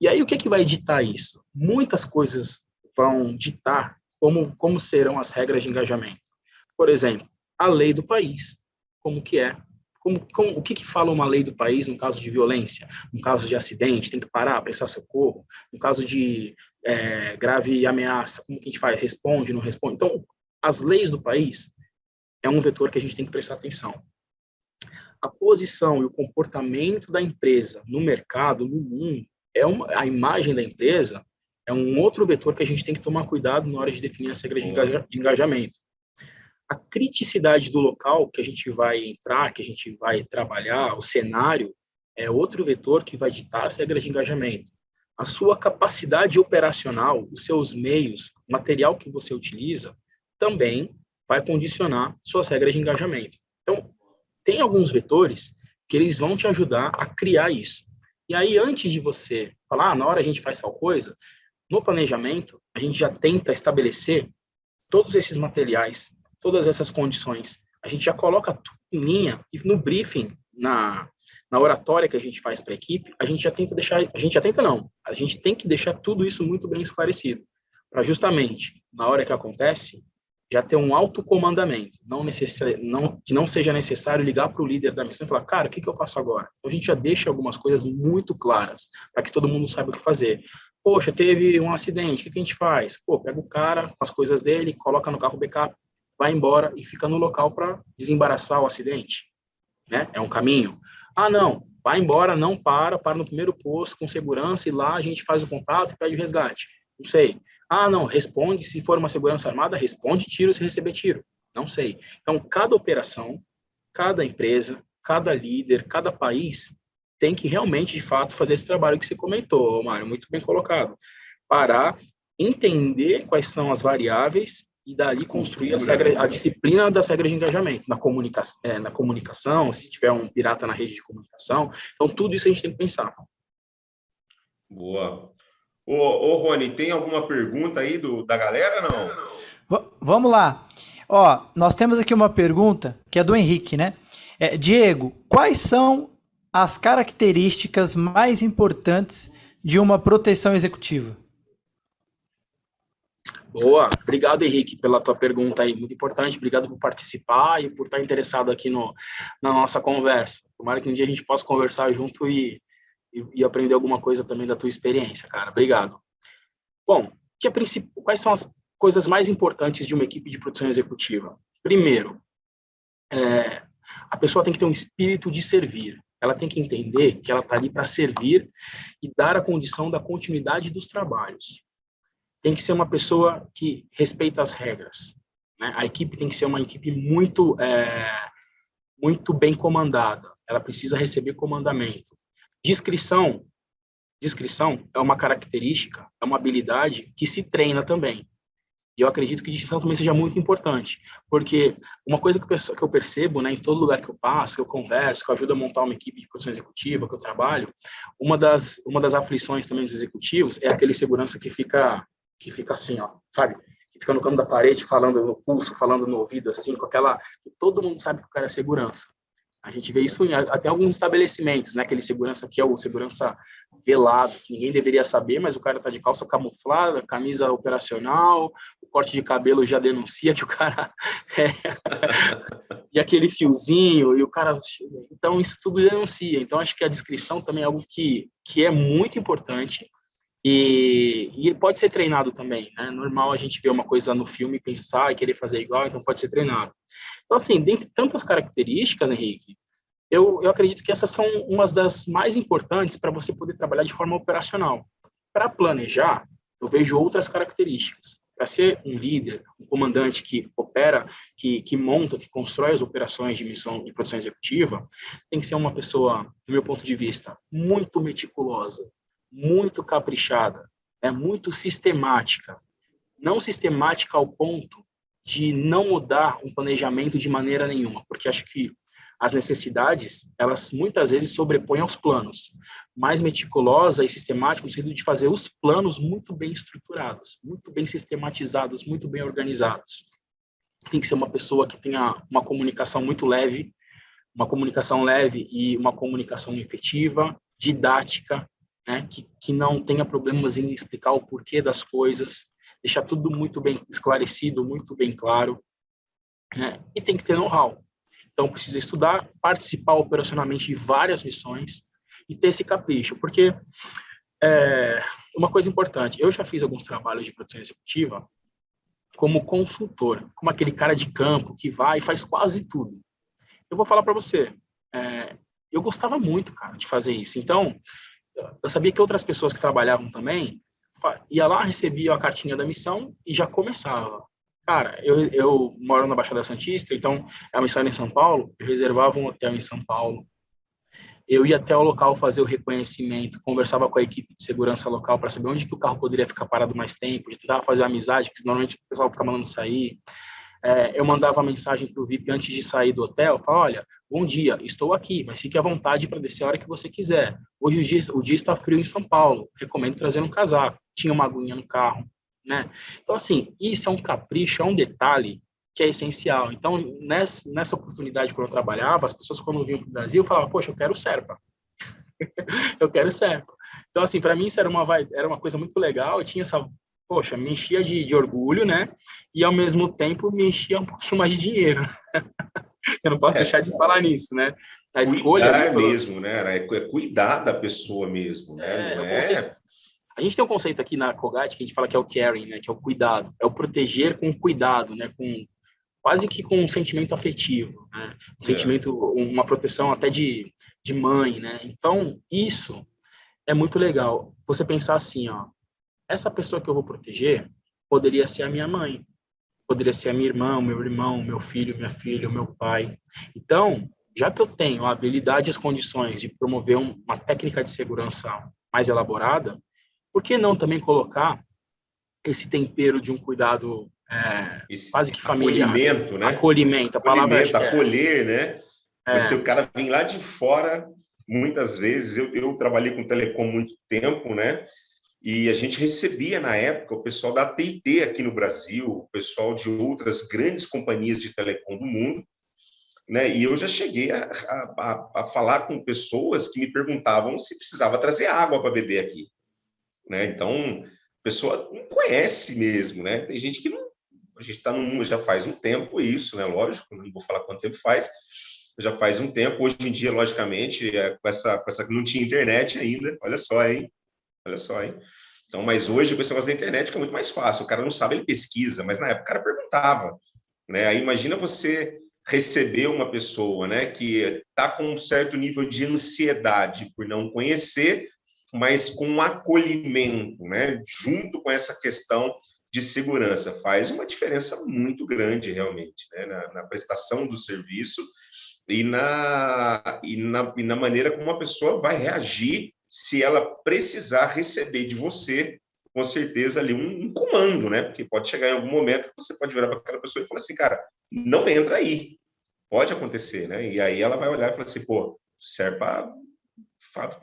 E aí, o que vai ditar isso? Muitas coisas vão ditar como serão as regras de engajamento. Por exemplo, a lei do país, como que é. O que fala uma lei do país no caso de violência, no caso de acidente, tem que parar, prestar socorro, no caso de grave ameaça, como que a gente faz? Responde, não responde? Então, as leis do país é um vetor que a gente tem que prestar atenção. A posição e o comportamento da empresa no mercado, no mundo, a imagem da empresa é um outro vetor que a gente tem que tomar cuidado na hora de definir as regras de engajamento. A criticidade do local que a gente vai entrar, que a gente vai trabalhar, o cenário, é outro vetor que vai ditar as regras de engajamento. A sua capacidade operacional, os seus meios, o material que você utiliza, também vai condicionar suas regras de engajamento. Então, tem alguns vetores que eles vão te ajudar a criar isso. E aí, antes de você falar, na hora a gente faz tal coisa, no planejamento, a gente já tenta estabelecer todos esses materiais, todas essas condições. A gente já coloca tudo em linha e no briefing, na oratória que a gente faz para a equipe, a gente tem que deixar tudo isso muito bem esclarecido, para justamente, na hora que acontece, já ter um autocomandamento, não seja necessário ligar para o líder da missão e falar, cara, o que eu faço agora? Então, a gente já deixa algumas coisas muito claras, para que todo mundo saiba o que fazer. Poxa, teve um acidente, o que a gente faz? Pega o cara com as coisas dele, coloca no carro backup, vai embora e fica no local para desembaraçar o acidente, né? É um caminho. Ah, não, vai embora, não para no primeiro posto com segurança e lá a gente faz o contato e pede o resgate. Não sei. Ah, não, responde, se for uma segurança armada, responde tiro se receber tiro. Não sei. Então, cada operação, cada empresa, cada líder, cada país tem que realmente, de fato, fazer esse trabalho que você comentou, Mário, muito bem colocado. Parar, entender quais são as variáveis e dali construir as regras, a disciplina das regras de engajamento, na comunicação, se tiver um pirata na rede de comunicação. Então, tudo isso a gente tem que pensar. Boa. Ô Rony, tem alguma pergunta aí da galera, não? Vamos lá. Ó, nós temos aqui uma pergunta que é do Henrique, né? Diego, quais são as características mais importantes de uma proteção executiva? Boa, obrigado, Henrique, pela tua pergunta aí, muito importante. Obrigado por participar e por estar interessado aqui na nossa conversa. Tomara que um dia a gente possa conversar junto e aprender alguma coisa também da tua experiência, cara. Obrigado. Bom, quais são as coisas mais importantes de uma equipe de produção executiva? Primeiro, a pessoa tem que ter um espírito de servir. Ela tem que entender que ela está ali para servir e dar a condição da continuidade dos trabalhos. Tem que ser uma pessoa que respeita as regras, né? A equipe tem que ser uma equipe muito bem comandada. Ela precisa receber comandamento. Discrição é uma característica, é uma habilidade que se treina também. E eu acredito que discrição também seja muito importante, porque uma coisa que eu percebo, né, em todo lugar que eu passo, que eu converso, que eu ajudo a montar uma equipe de produção executiva, que eu trabalho, uma das aflições também dos executivos é aquele segurança que fica assim, ó, sabe? Que fica no canto da parede, falando no pulso, falando no ouvido, assim, com aquela... Todo mundo sabe que o cara é segurança. A gente vê isso até alguns estabelecimentos, né? Aquele segurança que é o segurança velado, que ninguém deveria saber, mas o cara tá de calça camuflada, camisa operacional, o corte de cabelo já denuncia que o cara e aquele fiozinho, e o cara... Então, isso tudo denuncia. Então, acho que a descrição também é algo que é muito importante e pode ser treinado também, né? Normal a gente ver uma coisa no filme, pensar e querer fazer igual, então pode ser treinado. Então, assim, dentre tantas características, Henrique, eu acredito que essas são umas das mais importantes para você poder trabalhar de forma operacional. Para planejar, eu vejo outras características. Para ser um líder, um comandante que opera, que monta, que constrói as operações de missão e produção executiva, tem que ser uma pessoa, do meu ponto de vista, muito meticulosa, muito caprichada, muito sistemática. Não sistemática ao ponto de não mudar um planejamento de maneira nenhuma, porque acho que as necessidades, elas muitas vezes sobrepõem aos planos, mais meticulosa e sistemática no sentido de fazer os planos muito bem estruturados, muito bem sistematizados, muito bem organizados. Tem que ser uma pessoa que tenha uma comunicação muito leve, uma comunicação leve e uma comunicação efetiva, didática, né, que não tenha problemas em explicar o porquê das coisas, deixar tudo muito bem esclarecido, muito bem claro, né? E tem que ter know-how. Então, precisa estudar, participar operacionalmente de várias missões e ter esse capricho, porque uma coisa importante, eu já fiz alguns trabalhos de produção executiva como consultor, como aquele cara de campo que vai e faz quase tudo. Eu vou falar para você, eu gostava muito, cara, de fazer isso. Então, eu sabia que outras pessoas que trabalhavam também ia lá, recebia a cartinha da missão e já começava. Cara, eu moro na Baixada Santista, então a missão era em São Paulo, eu reservava um hotel em São Paulo, eu ia até o local fazer o reconhecimento, conversava com a equipe de segurança local para saber onde que o carro poderia ficar parado mais tempo, de tentar fazer amizade, porque normalmente o pessoal fica mandando sair. Eu mandava mensagem para o VIP antes de sair do hotel, falava, olha, bom dia, estou aqui, mas fique à vontade para descer a hora que você quiser. Hoje o dia está frio em São Paulo, recomendo trazer um casaco. Tinha uma aguinha no carro, né? Então, assim, isso é um capricho, é um detalhe que é essencial. Então, nessa oportunidade, quando eu trabalhava, as pessoas, quando vinham para o Brasil, falavam, poxa, eu quero Serpa. Eu quero Serpa. Então, assim, para mim, isso era uma coisa muito legal, eu tinha essa... Poxa, me enchia de orgulho, né? E, ao mesmo tempo, me enchia um pouquinho mais de dinheiro. Eu não posso deixar de falar nisso, né? A escolha... Cuidar mesmo, né? É cuidar da pessoa mesmo, né? Não é... A gente tem um conceito aqui na Colgate que a gente fala que é o caring, né? Que é o cuidado. É o proteger com cuidado, né? Quase que com um sentimento afetivo, né? Um sentimento, uma proteção até de mãe, né? Então, isso é muito legal. Você pensar assim, ó, essa pessoa que eu vou proteger poderia ser a minha mãe, poderia ser a minha irmã, o meu irmão, meu filho, minha filha, o meu pai. Então, já que eu tenho a habilidade e as condições de promover uma técnica de segurança mais elaborada, por que não também colocar esse tempero de um cuidado esse quase que familiar. Acolhimento, né? Acolhimento, a palavra Acolhimento, acolher, né? O cara vem lá de fora, muitas vezes, eu trabalhei com telecom muito tempo, né? E a gente recebia, na época, o pessoal da AT&T aqui no Brasil, o pessoal de outras grandes companhias de telecom do mundo, né? E eu já cheguei a falar com pessoas que me perguntavam se precisava trazer água para beber aqui, né? Então, a pessoa não conhece mesmo, né? Tem gente que não... A gente está no mundo já faz um tempo isso, né? Lógico, não vou falar quanto tempo faz, já faz um tempo. Hoje em dia, logicamente, com essa não tinha internet ainda, olha só, hein? Olha só, hein? Então, mas hoje, com esse negócio da internet, fica muito mais fácil. O cara não sabe, ele pesquisa, mas na época o cara perguntava, né? Aí imagina você receber uma pessoa, né, que está com um certo nível de ansiedade por não conhecer, mas com um acolhimento, né, junto com essa questão de segurança. Faz uma diferença muito grande, realmente, né, na prestação do serviço e na maneira como a pessoa vai reagir se ela precisar receber de você, com certeza, ali um comando, né? Porque pode chegar em algum momento que você pode virar para aquela pessoa e falar assim, cara, não entra aí. Pode acontecer, né? E aí ela vai olhar e falar assim, pô, o Serpa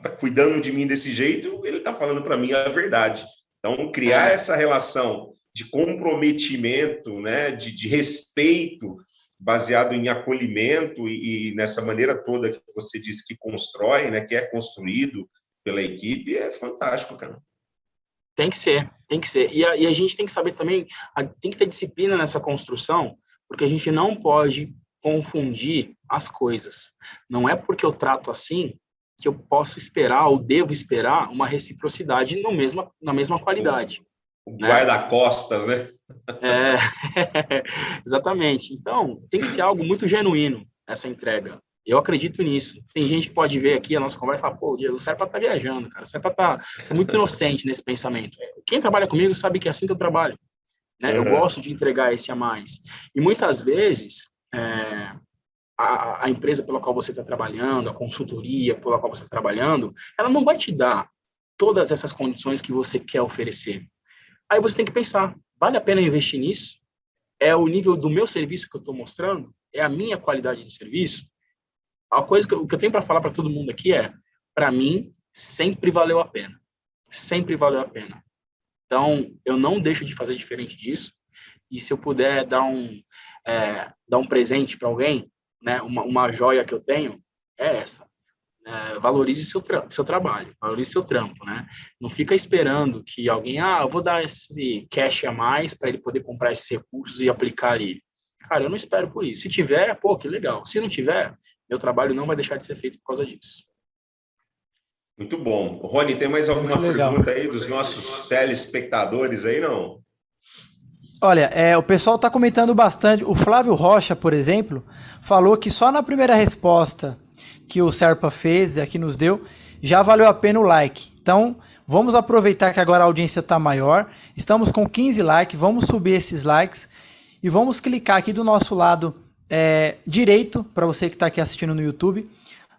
tá cuidando de mim desse jeito, ele tá falando para mim a verdade. Então, criar essa relação de comprometimento, né? De respeito, baseado em acolhimento e nessa maneira toda que você disse que constrói, né? Que é construído pela equipe, é fantástico, cara. Tem que ser, tem que ser. E a gente tem que saber também, tem que ter disciplina nessa construção, porque a gente não pode confundir as coisas. Não é porque eu trato assim que eu posso esperar ou devo esperar uma reciprocidade na mesma qualidade. O guarda-costas, né? Exatamente. Então, tem que ser algo muito genuíno, essa entrega. Eu acredito nisso. Tem gente que pode ver aqui a nossa conversa e falar, pô, o Serpa tá viajando, cara. O Serpa tá muito inocente nesse pensamento. Quem trabalha comigo sabe que é assim que eu trabalho, né? Eu gosto de entregar esse a mais. E muitas vezes, a empresa pela qual você está trabalhando, a consultoria pela qual você está trabalhando, ela não vai te dar todas essas condições que você quer oferecer. Aí você tem que pensar, vale a pena investir nisso? É o nível do meu serviço que eu estou mostrando? É a minha qualidade de serviço? A coisa que eu tenho para falar para todo mundo aqui é, para mim, sempre valeu a pena. Sempre valeu a pena. Então, eu não deixo de fazer diferente disso. E se eu puder dar um presente para alguém, né, uma joia que eu tenho, é essa. Valorize seu trabalho, valorize seu trampo, né? Não fica esperando que alguém, eu vou dar esse cash a mais para ele poder comprar esses recursos e aplicar ali. Cara, eu não espero por isso. Se tiver, pô, que legal. Se não tiver, meu trabalho não vai deixar de ser feito por causa disso. Muito bom. Rony, tem mais alguma pergunta aí dos nossos telespectadores aí, não? Olha, o pessoal está comentando bastante. O Flávio Rocha, por exemplo, falou que só na primeira resposta que o Serpa fez, aqui nos deu, já valeu a pena o like. Então, vamos aproveitar que agora a audiência está maior. Estamos com 15 likes, vamos subir esses likes e vamos clicar aqui do nosso lado direito, para você que está aqui assistindo no YouTube,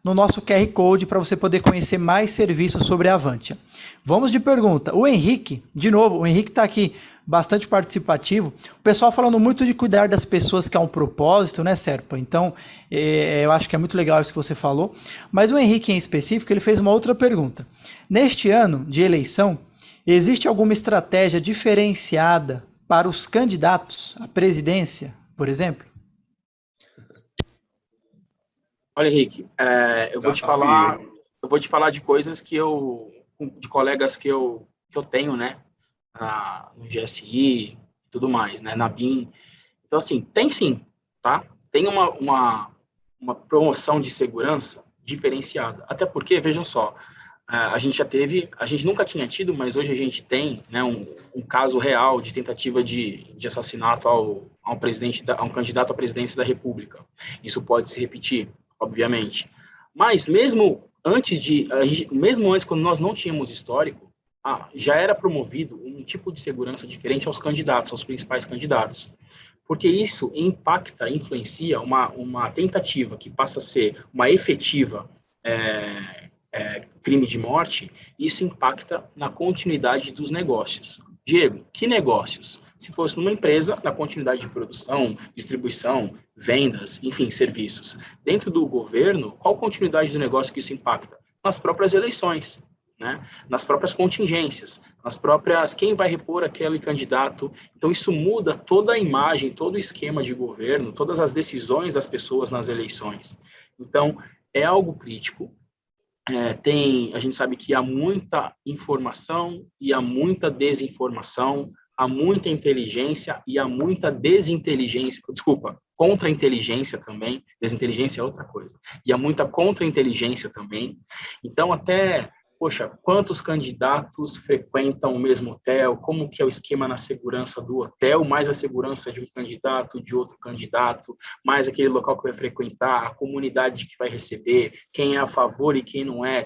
no nosso QR Code para você poder conhecer mais serviços sobre a Avantia. Vamos de pergunta. O Henrique, de novo, o Henrique está aqui bastante participativo. O pessoal falando muito de cuidar das pessoas, que é um propósito, né, Serpa? Então, eu acho que é muito legal isso que você falou. Mas o Henrique, em específico, ele fez uma outra pergunta. Neste ano de eleição, existe alguma estratégia diferenciada para os candidatos à presidência, por exemplo? Olha, Henrique, eu vou te falar de coisas de colegas que eu tenho, né, no GSI e tudo mais, né, na BIM. Então, assim, tem sim, tá? Tem uma promoção de segurança diferenciada. Até porque, vejam só, a gente nunca tinha tido, mas hoje a gente tem, né, um caso real de tentativa de assassinato a um candidato à presidência da República. Isso pode se repetir, obviamente. Mas mesmo antes, quando nós não tínhamos histórico, já era promovido um tipo de segurança diferente aos candidatos, aos principais candidatos. Porque isso influencia uma tentativa que passa a ser uma efetiva crime de morte, isso impacta na continuidade dos negócios. Diego, que negócios? Se fosse numa empresa, na continuidade de produção, distribuição, vendas, enfim, serviços. Dentro do governo, qual continuidade do negócio que isso impacta? Nas próprias eleições, né? Nas próprias contingências, nas próprias... Quem vai repor aquele candidato? Então, isso muda toda a imagem, todo o esquema de governo, todas as decisões das pessoas nas eleições. Então, é algo crítico. A gente sabe que há muita informação e há muita desinformação, há muita inteligência e há muita desinteligência, desculpa, contra-inteligência também, desinteligência é outra coisa, e há muita contra-inteligência também. Então, poxa, quantos candidatos frequentam o mesmo hotel, como que é o esquema na segurança do hotel, mais a segurança de um candidato, de outro candidato, mais aquele local que vai frequentar, a comunidade que vai receber, quem é a favor e quem não é,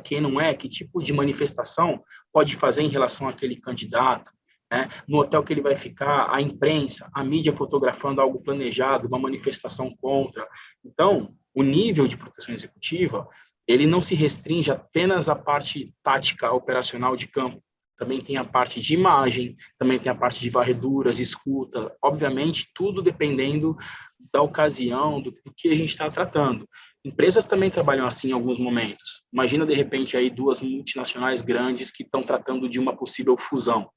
que tipo de manifestação pode fazer em relação àquele candidato, né? No hotel que ele vai ficar, a imprensa, a mídia fotografando algo planejado, uma manifestação contra. Então, o nível de proteção executiva ele não se restringe apenas à parte tática operacional de campo. Também tem a parte de imagem, também tem a parte de varreduras, escuta. Obviamente, tudo dependendo da ocasião, do que a gente está tratando. Empresas também trabalham assim em alguns momentos. Imagina, de repente, aí 2 multinacionais grandes que estão tratando de uma possível fusão.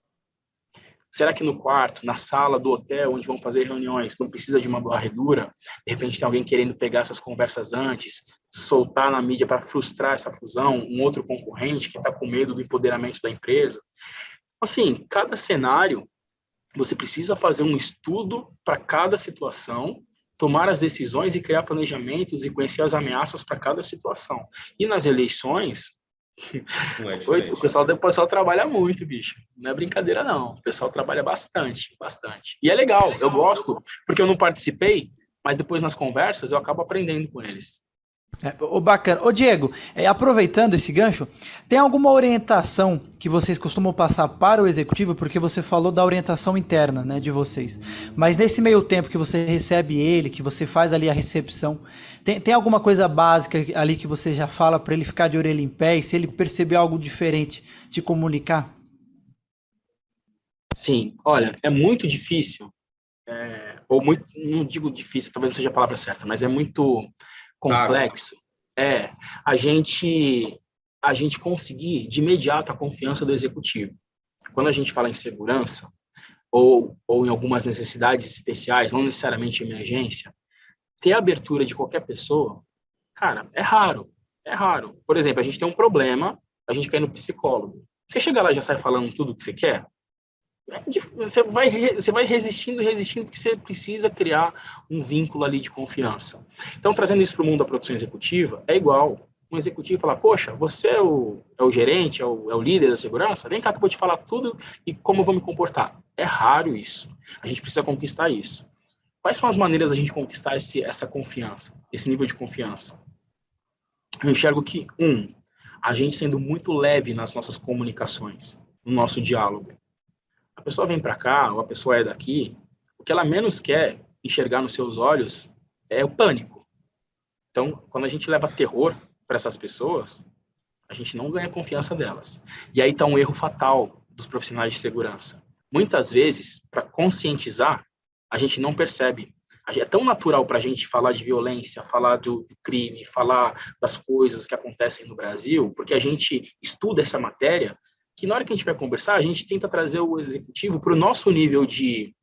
Será que no quarto, na sala do hotel, onde vão fazer reuniões, não precisa de uma varredura? De repente tem alguém querendo pegar essas conversas antes, soltar na mídia para frustrar essa fusão, um outro concorrente que está com medo do empoderamento da empresa. Assim, cada cenário, você precisa fazer um estudo para cada situação, tomar as decisões e criar planejamentos e conhecer as ameaças para cada situação. E nas eleições... O pessoal trabalha muito, bicho. Não é brincadeira, não. O pessoal trabalha bastante, bastante. E é legal, eu gosto, porque eu não participei, mas depois nas conversas eu acabo aprendendo com eles. Bacana. Diego, aproveitando esse gancho, tem alguma orientação que vocês costumam passar para o executivo? Porque você falou da orientação interna, né, de vocês. Mas nesse meio tempo que você recebe ele, que você faz ali a recepção, tem alguma coisa básica ali que você já fala para ele ficar de orelha em pé e se ele perceber algo diferente, te comunicar? Sim, olha, é muito difícil, ou muito, não digo difícil, talvez não seja a palavra certa, mas é muito complexo, a gente conseguir de imediato a confiança do executivo. Quando a gente fala em segurança, ou em algumas necessidades especiais, não necessariamente emergência, ter a abertura de qualquer pessoa, cara, é raro. Por exemplo, a gente tem um problema, a gente quer ir no psicólogo. Você chega lá e já sai falando tudo o que você quer? Você vai resistindo, porque você precisa criar um vínculo ali de confiança. Então, trazendo isso para o mundo da produção executiva, é igual. Um executivo falar, poxa, você é o gerente, é o líder da segurança? Vem cá que eu vou te falar tudo e como eu vou me comportar. É raro isso. A gente precisa conquistar isso. Quais são as maneiras da gente conquistar essa confiança, esse nível de confiança? Eu enxergo que, a gente sendo muito leve nas nossas comunicações, no nosso diálogo. A pessoa vem para cá, ou a pessoa é daqui, o que ela menos quer enxergar nos seus olhos é o pânico. Então, quando a gente leva terror para essas pessoas, a gente não ganha a confiança delas. E aí está um erro fatal dos profissionais de segurança. Muitas vezes, para conscientizar, a gente não percebe. É tão natural para a gente falar de violência, falar do crime, falar das coisas que acontecem no Brasil, porque a gente estuda essa matéria, que na hora que a gente vai conversar, a gente tenta trazer o executivo para o nosso nível de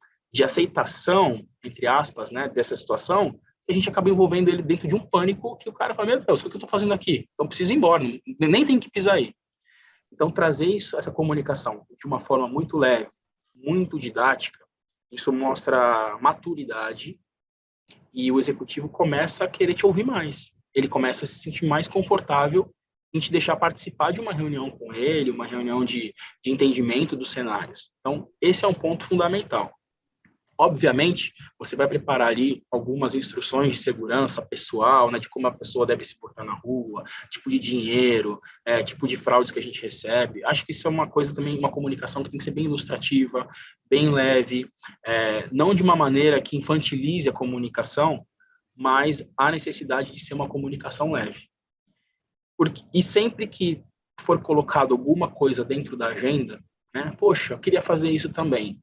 aceitação, entre aspas, né, dessa situação, e a gente acaba envolvendo ele dentro de um pânico que o cara fala, meu Deus, o que eu estou fazendo aqui? Então preciso ir embora, nem tem que pisar aí. Então trazer essa comunicação de uma forma muito leve, muito didática, isso mostra maturidade e o executivo começa a querer te ouvir mais. Ele começa a se sentir mais confortável em te deixar participar de uma reunião com ele, uma reunião de entendimento dos cenários. Então, esse é um ponto fundamental. Obviamente, você vai preparar ali algumas instruções de segurança pessoal, né, de como a pessoa deve se portar na rua, tipo de dinheiro, tipo de fraudes que a gente recebe. Acho que isso é uma coisa também, uma comunicação que tem que ser bem ilustrativa, bem leve, não de uma maneira que infantilize a comunicação, mas há necessidade de ser uma comunicação leve. E sempre que for colocado alguma coisa dentro da agenda, né? Poxa, eu queria fazer isso também.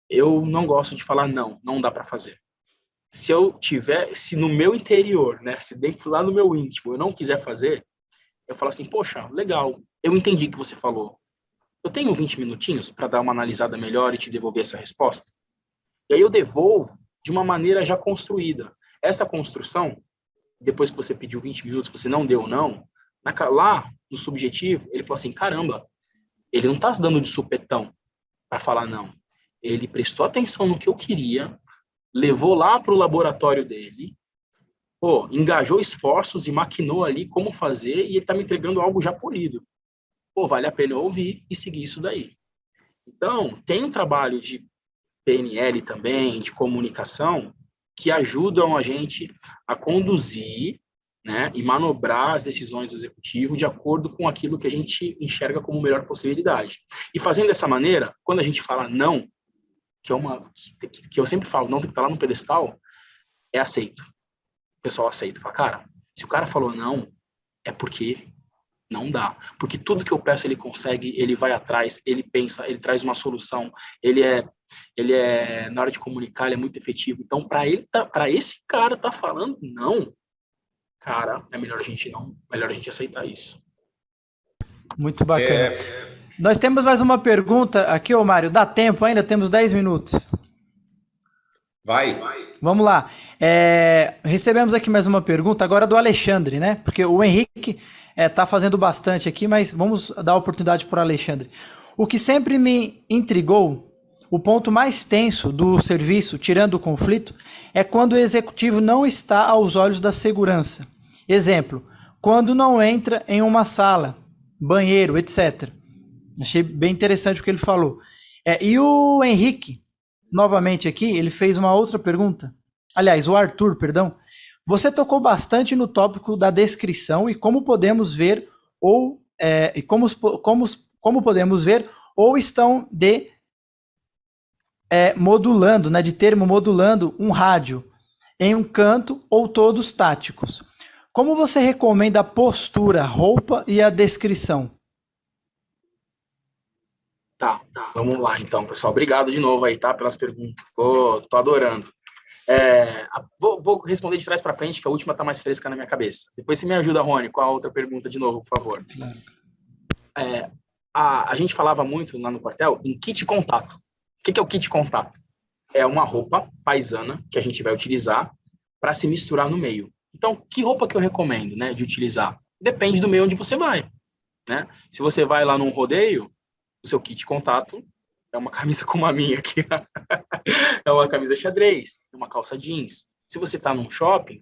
Eu não gosto de falar não, não dá para fazer. Se no meu interior, né, se dentro lá no meu íntimo, eu não quiser fazer, eu falo assim, poxa, legal, eu entendi o que você falou. Eu tenho 20 minutinhos para dar uma analisada melhor e te devolver essa resposta? E aí eu devolvo de uma maneira já construída. Essa construção, depois que você pediu 20 minutos, você não deu não, lá no subjetivo, ele falou assim, caramba, ele não está dando de supetão para falar não. Ele prestou atenção no que eu queria, levou lá para o laboratório dele, engajou esforços e maquinou ali como fazer, e ele está me entregando algo já polido. Vale a pena eu ouvir e seguir isso daí. Então, tem um trabalho de PNL também, de comunicação, que ajudam a gente a conduzir, né, e manobrar as decisões do executivo de acordo com aquilo que a gente enxerga como melhor possibilidade. E fazendo dessa maneira, quando a gente fala não, que eu sempre falo, não tem que estar lá no pedestal, é aceito. O pessoal aceita. Fala, cara, se o cara falou não, é porque não dá. Porque tudo que eu peço ele consegue, ele vai atrás, ele pensa, ele traz uma solução, ele é na hora de comunicar, ele é muito efetivo. Então, para esse cara tá falando não, cara, é melhor a gente aceitar isso. Muito bacana. Nós temos mais uma pergunta aqui, ô Mário. Dá tempo ainda? Temos 10 minutos. Vai. Vamos lá. Recebemos aqui mais uma pergunta, agora do Alexandre, né? Porque o Henrique tá fazendo bastante aqui, mas vamos dar a oportunidade para o Alexandre. O que sempre me intrigou, o ponto mais tenso do serviço, tirando o conflito, é quando o executivo não está aos olhos da segurança. Exemplo, quando não entra em uma sala, banheiro, etc. Achei bem interessante o que ele falou. E o Henrique, novamente aqui, ele fez uma outra pergunta. Aliás, o Arthur, perdão. Você tocou bastante no tópico da descrição e como podemos ver como podemos ver ou estão modulando, né, de termo modulando um rádio em um canto ou todos táticos. Como você recomenda a postura, roupa e a descrição? Tá, vamos lá então, pessoal. Obrigado de novo aí, tá, pelas perguntas. Tô adorando. Vou responder de trás para frente, que a última tá mais fresca na minha cabeça. Depois você me ajuda, Rony, com a outra pergunta de novo, por favor. Claro. A gente falava muito lá no quartel em kit contato. O que é o kit contato? É uma roupa paisana que a gente vai utilizar para se misturar no meio. Então, que roupa que eu recomendo, né, de utilizar? Depende do meio onde você vai, né? Se você vai lá num rodeio, o seu kit contato é uma camisa como a minha aqui, é uma camisa xadrez, uma calça jeans. Se você está num shopping,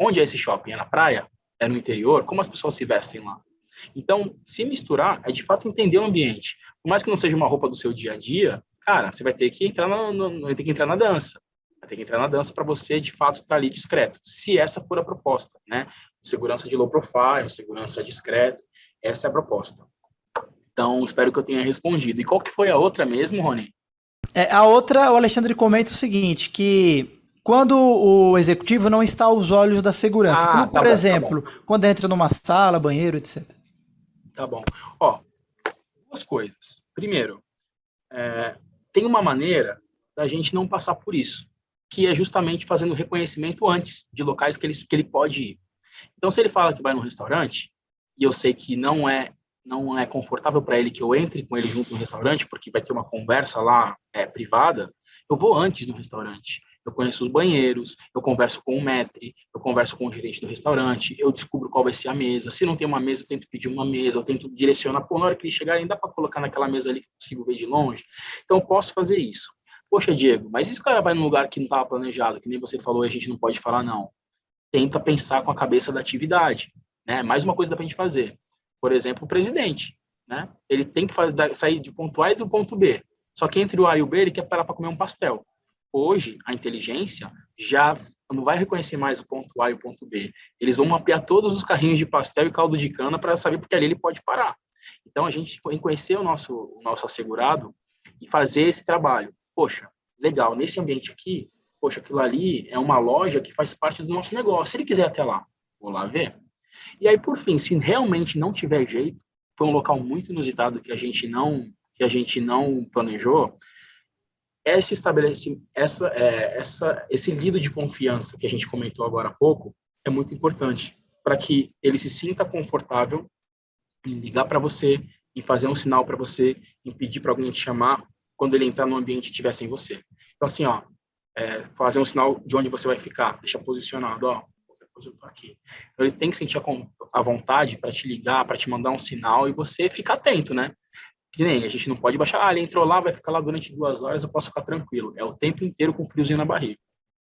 onde é esse shopping? É na praia? É no interior? Como as pessoas se vestem lá? Então, se misturar é de fato entender o ambiente. Por mais que não seja uma roupa do seu dia a dia, cara, você vai ter que entrar na dança. Vai ter que entrar na dança para você, de fato, estar ali discreto. Se essa for a proposta, né? Segurança de low profile, segurança discreto, essa é a proposta. Então, espero que eu tenha respondido. E qual que foi a outra mesmo, Rony? A outra, o Alexandre comenta o seguinte, que quando o executivo não está aos olhos da segurança, como, por exemplo, quando entra numa sala, banheiro, etc. Tá bom. Duas coisas. Primeiro, tem uma maneira da gente não passar por isso, que é justamente fazendo reconhecimento antes de locais que ele pode ir. Então, se ele fala que vai num restaurante, e eu sei que não é confortável para ele que eu entre com ele junto no restaurante, porque vai ter uma conversa lá privada, eu vou antes no restaurante. Eu conheço os banheiros, eu converso com o maître, eu converso com o gerente do restaurante, eu descubro qual vai ser a mesa. Se não tem uma mesa, eu tento pedir uma mesa, eu tento direcionar. Na hora que eles chegarem, dá para colocar naquela mesa ali que eu consigo ver de longe. Então, eu posso fazer isso. Poxa, Diego, mas e se o cara vai num lugar que não estava planejado, que nem você falou, e a gente não pode falar não? Tenta pensar com a cabeça da atividade, né? Mais uma coisa dá para a gente fazer. Por exemplo, o presidente, né? Ele tem que sair do ponto A e do ponto B. Só que entre o A e o B, ele quer parar para comer um pastel. Hoje, a inteligência já não vai reconhecer mais o ponto A e o ponto B. Eles vão mapear todos os carrinhos de pastel e caldo de cana para saber porque ali ele pode parar. Então, a gente tem que conhecer o nosso assegurado e fazer esse trabalho. Poxa, legal, nesse ambiente aqui, poxa, aquilo ali é uma loja que faz parte do nosso negócio. Se ele quiser até lá, vou lá ver. E aí, por fim, se realmente não tiver jeito, foi um local muito inusitado que a gente não que a gente não planejou, esse lido de confiança que a gente comentou agora há pouco é muito importante para que ele se sinta confortável em ligar para você, em fazer um sinal para você, em pedir para alguém te chamar quando ele entrar no ambiente e estiver sem você. Então, assim, ó, fazer um sinal de onde você vai ficar, deixa posicionado, ó, qualquer coisa eu tô aqui. Então, ele tem que sentir a vontade para te ligar, para te mandar um sinal e você ficar atento, né? Que nem, a gente não pode baixar, ele entrou lá, vai ficar lá durante 2 horas, eu posso ficar tranquilo. É o tempo inteiro com friozinho na barriga.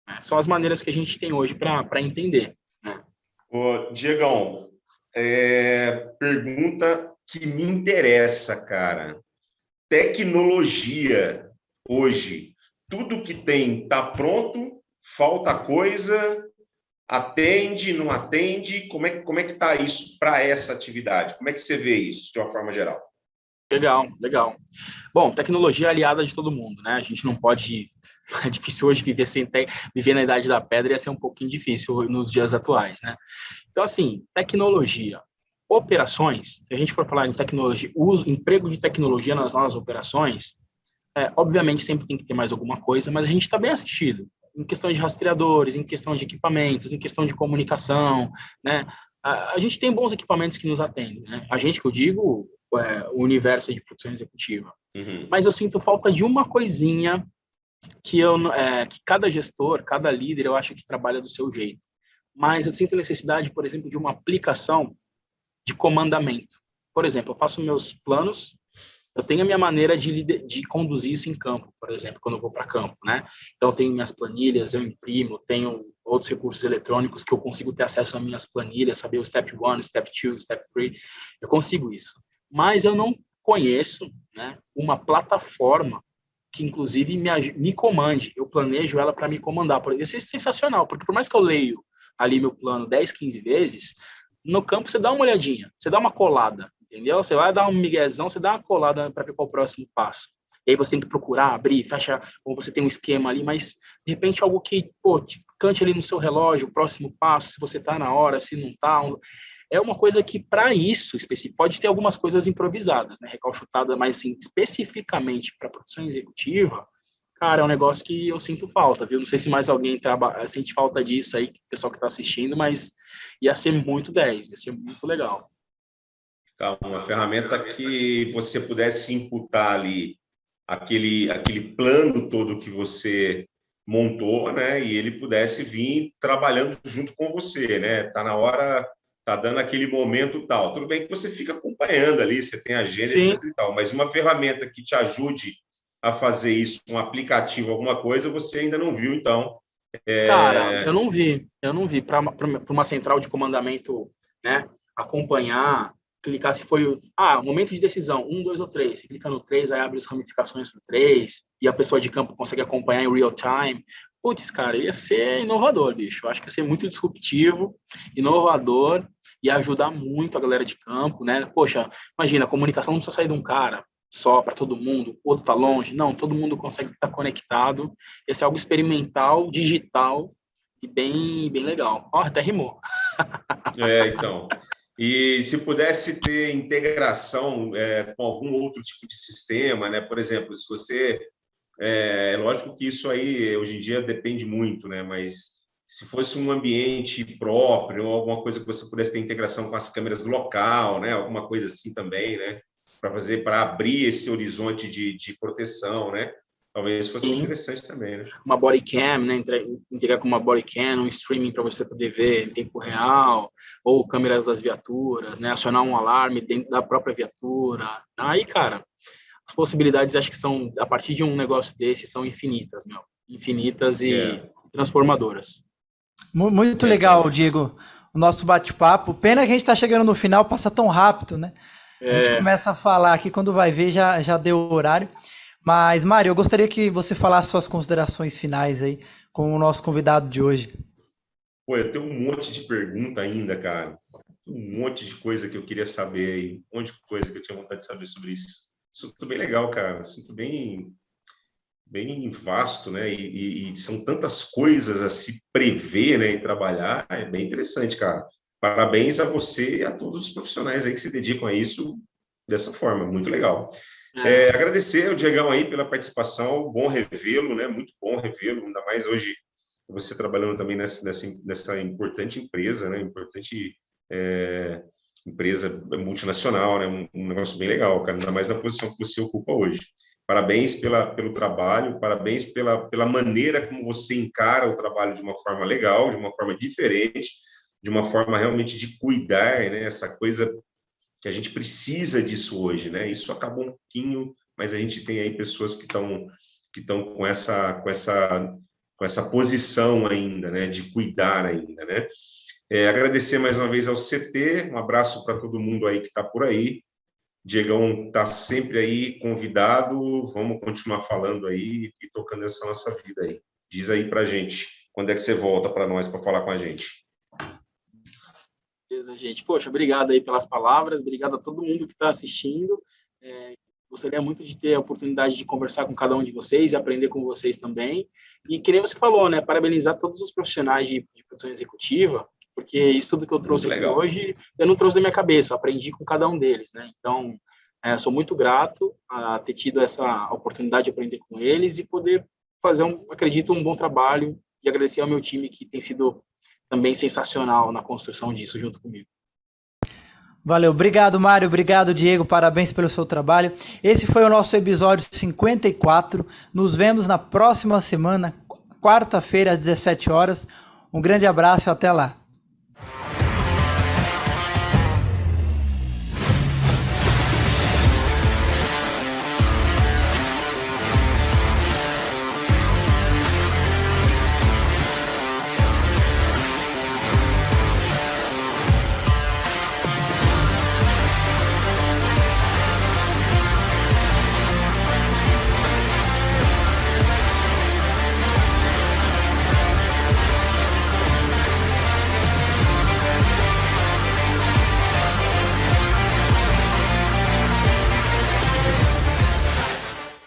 Né? São as maneiras que a gente tem hoje para entender. Né? Ô, Diegão, pergunta que me interessa, cara. Tecnologia hoje, tudo que tem tá pronto, falta coisa, atende, não atende? Como é que tá isso para essa atividade? Como é que você vê isso de uma forma geral? Legal, legal. Bom, tecnologia é aliada de todo mundo, né? A gente não pode... É difícil hoje viver viver na idade da pedra, ia ser um pouquinho difícil nos dias atuais, né? Então, assim, tecnologia, operações, se a gente for falar em tecnologia, emprego de tecnologia nas nossas operações, obviamente sempre tem que ter mais alguma coisa, mas a gente está bem assistido em questão de rastreadores, em questão de equipamentos, em questão de comunicação, né? A gente tem bons equipamentos que nos atendem, né? A gente, que eu digo, o universo de produção executiva. Uhum. Mas eu sinto falta de uma coisinha que cada gestor, cada líder, eu acho que trabalha do seu jeito. Mas eu sinto necessidade, por exemplo, de uma aplicação de comandamento. Por exemplo, eu faço meus planos, eu tenho a minha maneira de conduzir isso em campo, por exemplo, quando eu vou para campo, né? Então, eu tenho minhas planilhas, eu imprimo, tenho outros recursos eletrônicos que eu consigo ter acesso às minhas planilhas, saber o Step 1, Step 2, Step 3, eu consigo isso. Mas eu não conheço, né, uma plataforma que, inclusive, me comande, eu planejo ela para me comandar. Isso é sensacional, porque por mais que eu leio ali meu plano 10, 15 vezes, no campo você dá uma olhadinha, você dá uma colada, entendeu? Você vai dar um miguezão, você dá uma colada para ver qual é o próximo passo. E aí você tem que procurar, abrir, fechar, ou você tem um esquema ali, mas de repente algo que, cante ali no seu relógio, o próximo passo, se você está na hora, se não está. É uma coisa que, para isso, pode ter algumas coisas improvisadas, né, recalchutadas, mas assim, especificamente para produção executiva, cara, é um negócio que eu sinto falta, viu? Não sei se mais alguém sente falta disso aí, o pessoal que está assistindo, mas ia ser muito 10, ia ser muito legal. Tá, uma ferramenta que você pudesse imputar ali aquele plano todo que você montou, né? E ele pudesse vir trabalhando junto com você, né? Tá na hora, tá dando aquele momento tal. Tudo bem que você fica acompanhando ali, você tem agenda, Sim. etc e tal, mas uma ferramenta que te ajude a fazer isso, um aplicativo, alguma coisa, você ainda não viu, então. Cara, eu não vi. Para uma central de comandamento, né, acompanhar, clicar se foi o momento de decisão, 1, 2 ou 3. Você clica no 3, aí abre as ramificações para o 3, e a pessoa de campo consegue acompanhar em real time. Putz, cara, ia ser inovador, bicho. Eu acho que ia ser muito disruptivo, inovador, e ajudar muito a galera de campo, né? Poxa, imagina, a comunicação não precisa sair de um cara só para todo mundo, o outro está longe. Não, todo mundo consegue estar conectado. Esse é algo experimental, digital e bem, bem legal. Até rimou. Então. E se pudesse ter integração com algum outro tipo de sistema, né? Por exemplo, se você... É lógico que isso aí, hoje em dia, depende muito, né? Mas se fosse um ambiente próprio, ou alguma coisa que você pudesse ter integração com as câmeras do local, né? Alguma coisa assim também, né? Para abrir esse horizonte de proteção, né? Talvez fosse interessante também, né? Uma body cam, né? Integrar com uma body cam, um streaming para você poder ver em tempo real, ou câmeras das viaturas, né? Acionar um alarme dentro da própria viatura. Aí, cara, as possibilidades, acho que são, a partir de um negócio desse, são infinitas, meu. Infinitas e transformadoras. Muito legal, Diego, o nosso bate-papo. Pena que a gente está chegando no final, passa tão rápido, né? A gente começa a falar aqui, quando vai ver, já deu o horário. Mas, Mário, eu gostaria que você falasse suas considerações finais aí com o nosso convidado de hoje. Pô, eu tenho um monte de pergunta ainda, cara. Um monte de coisa que eu queria saber aí. Um monte de coisa que eu tinha vontade de saber sobre isso. Assunto bem legal, cara. Assunto bem vasto, né? E são tantas coisas a se prever, né? E trabalhar. É bem interessante, cara. Parabéns a você e a todos os profissionais aí que se dedicam a isso dessa forma. Muito legal. Agradecer ao Diegão aí pela participação, bom revê-lo, né? Muito bom revê-lo, ainda mais hoje você trabalhando também nessa importante empresa, né? Importante empresa multinacional, né? Um negócio bem legal, cara, ainda mais na posição que você ocupa hoje. Parabéns pelo trabalho, parabéns pela maneira como você encara o trabalho de uma forma legal, de uma forma diferente, de uma forma realmente de cuidar, né? Essa coisa que a gente precisa disso hoje, né? Isso acabou um pouquinho, mas a gente tem aí pessoas que estão com essa posição ainda, né? De cuidar ainda, né? Agradecer mais uma vez ao CT, um abraço para todo mundo aí que está por aí. Diegão está sempre aí convidado, vamos continuar falando aí e tocando essa nossa vida aí. Diz aí para a gente, quando é que você volta para nós para falar com a gente? Beleza, gente. Poxa, obrigado aí pelas palavras, obrigado a todo mundo que está assistindo. Gostaria muito de ter a oportunidade de conversar com cada um de vocês e aprender com vocês também. E que nem você falou, né, parabenizar todos os profissionais de produção executiva, porque isso tudo que eu trouxe aqui hoje, eu não trouxe da minha cabeça, eu aprendi com cada um deles, né? Então, sou muito grato a ter tido essa oportunidade de aprender com eles e poder fazer, acredito, um bom trabalho e agradecer ao meu time que tem sido também sensacional na construção disso junto comigo. Valeu, obrigado Mário, obrigado Diego, parabéns pelo seu trabalho. Esse foi o nosso episódio 54, nos vemos na próxima semana, quarta-feira às 17 horas. Um grande abraço e até lá.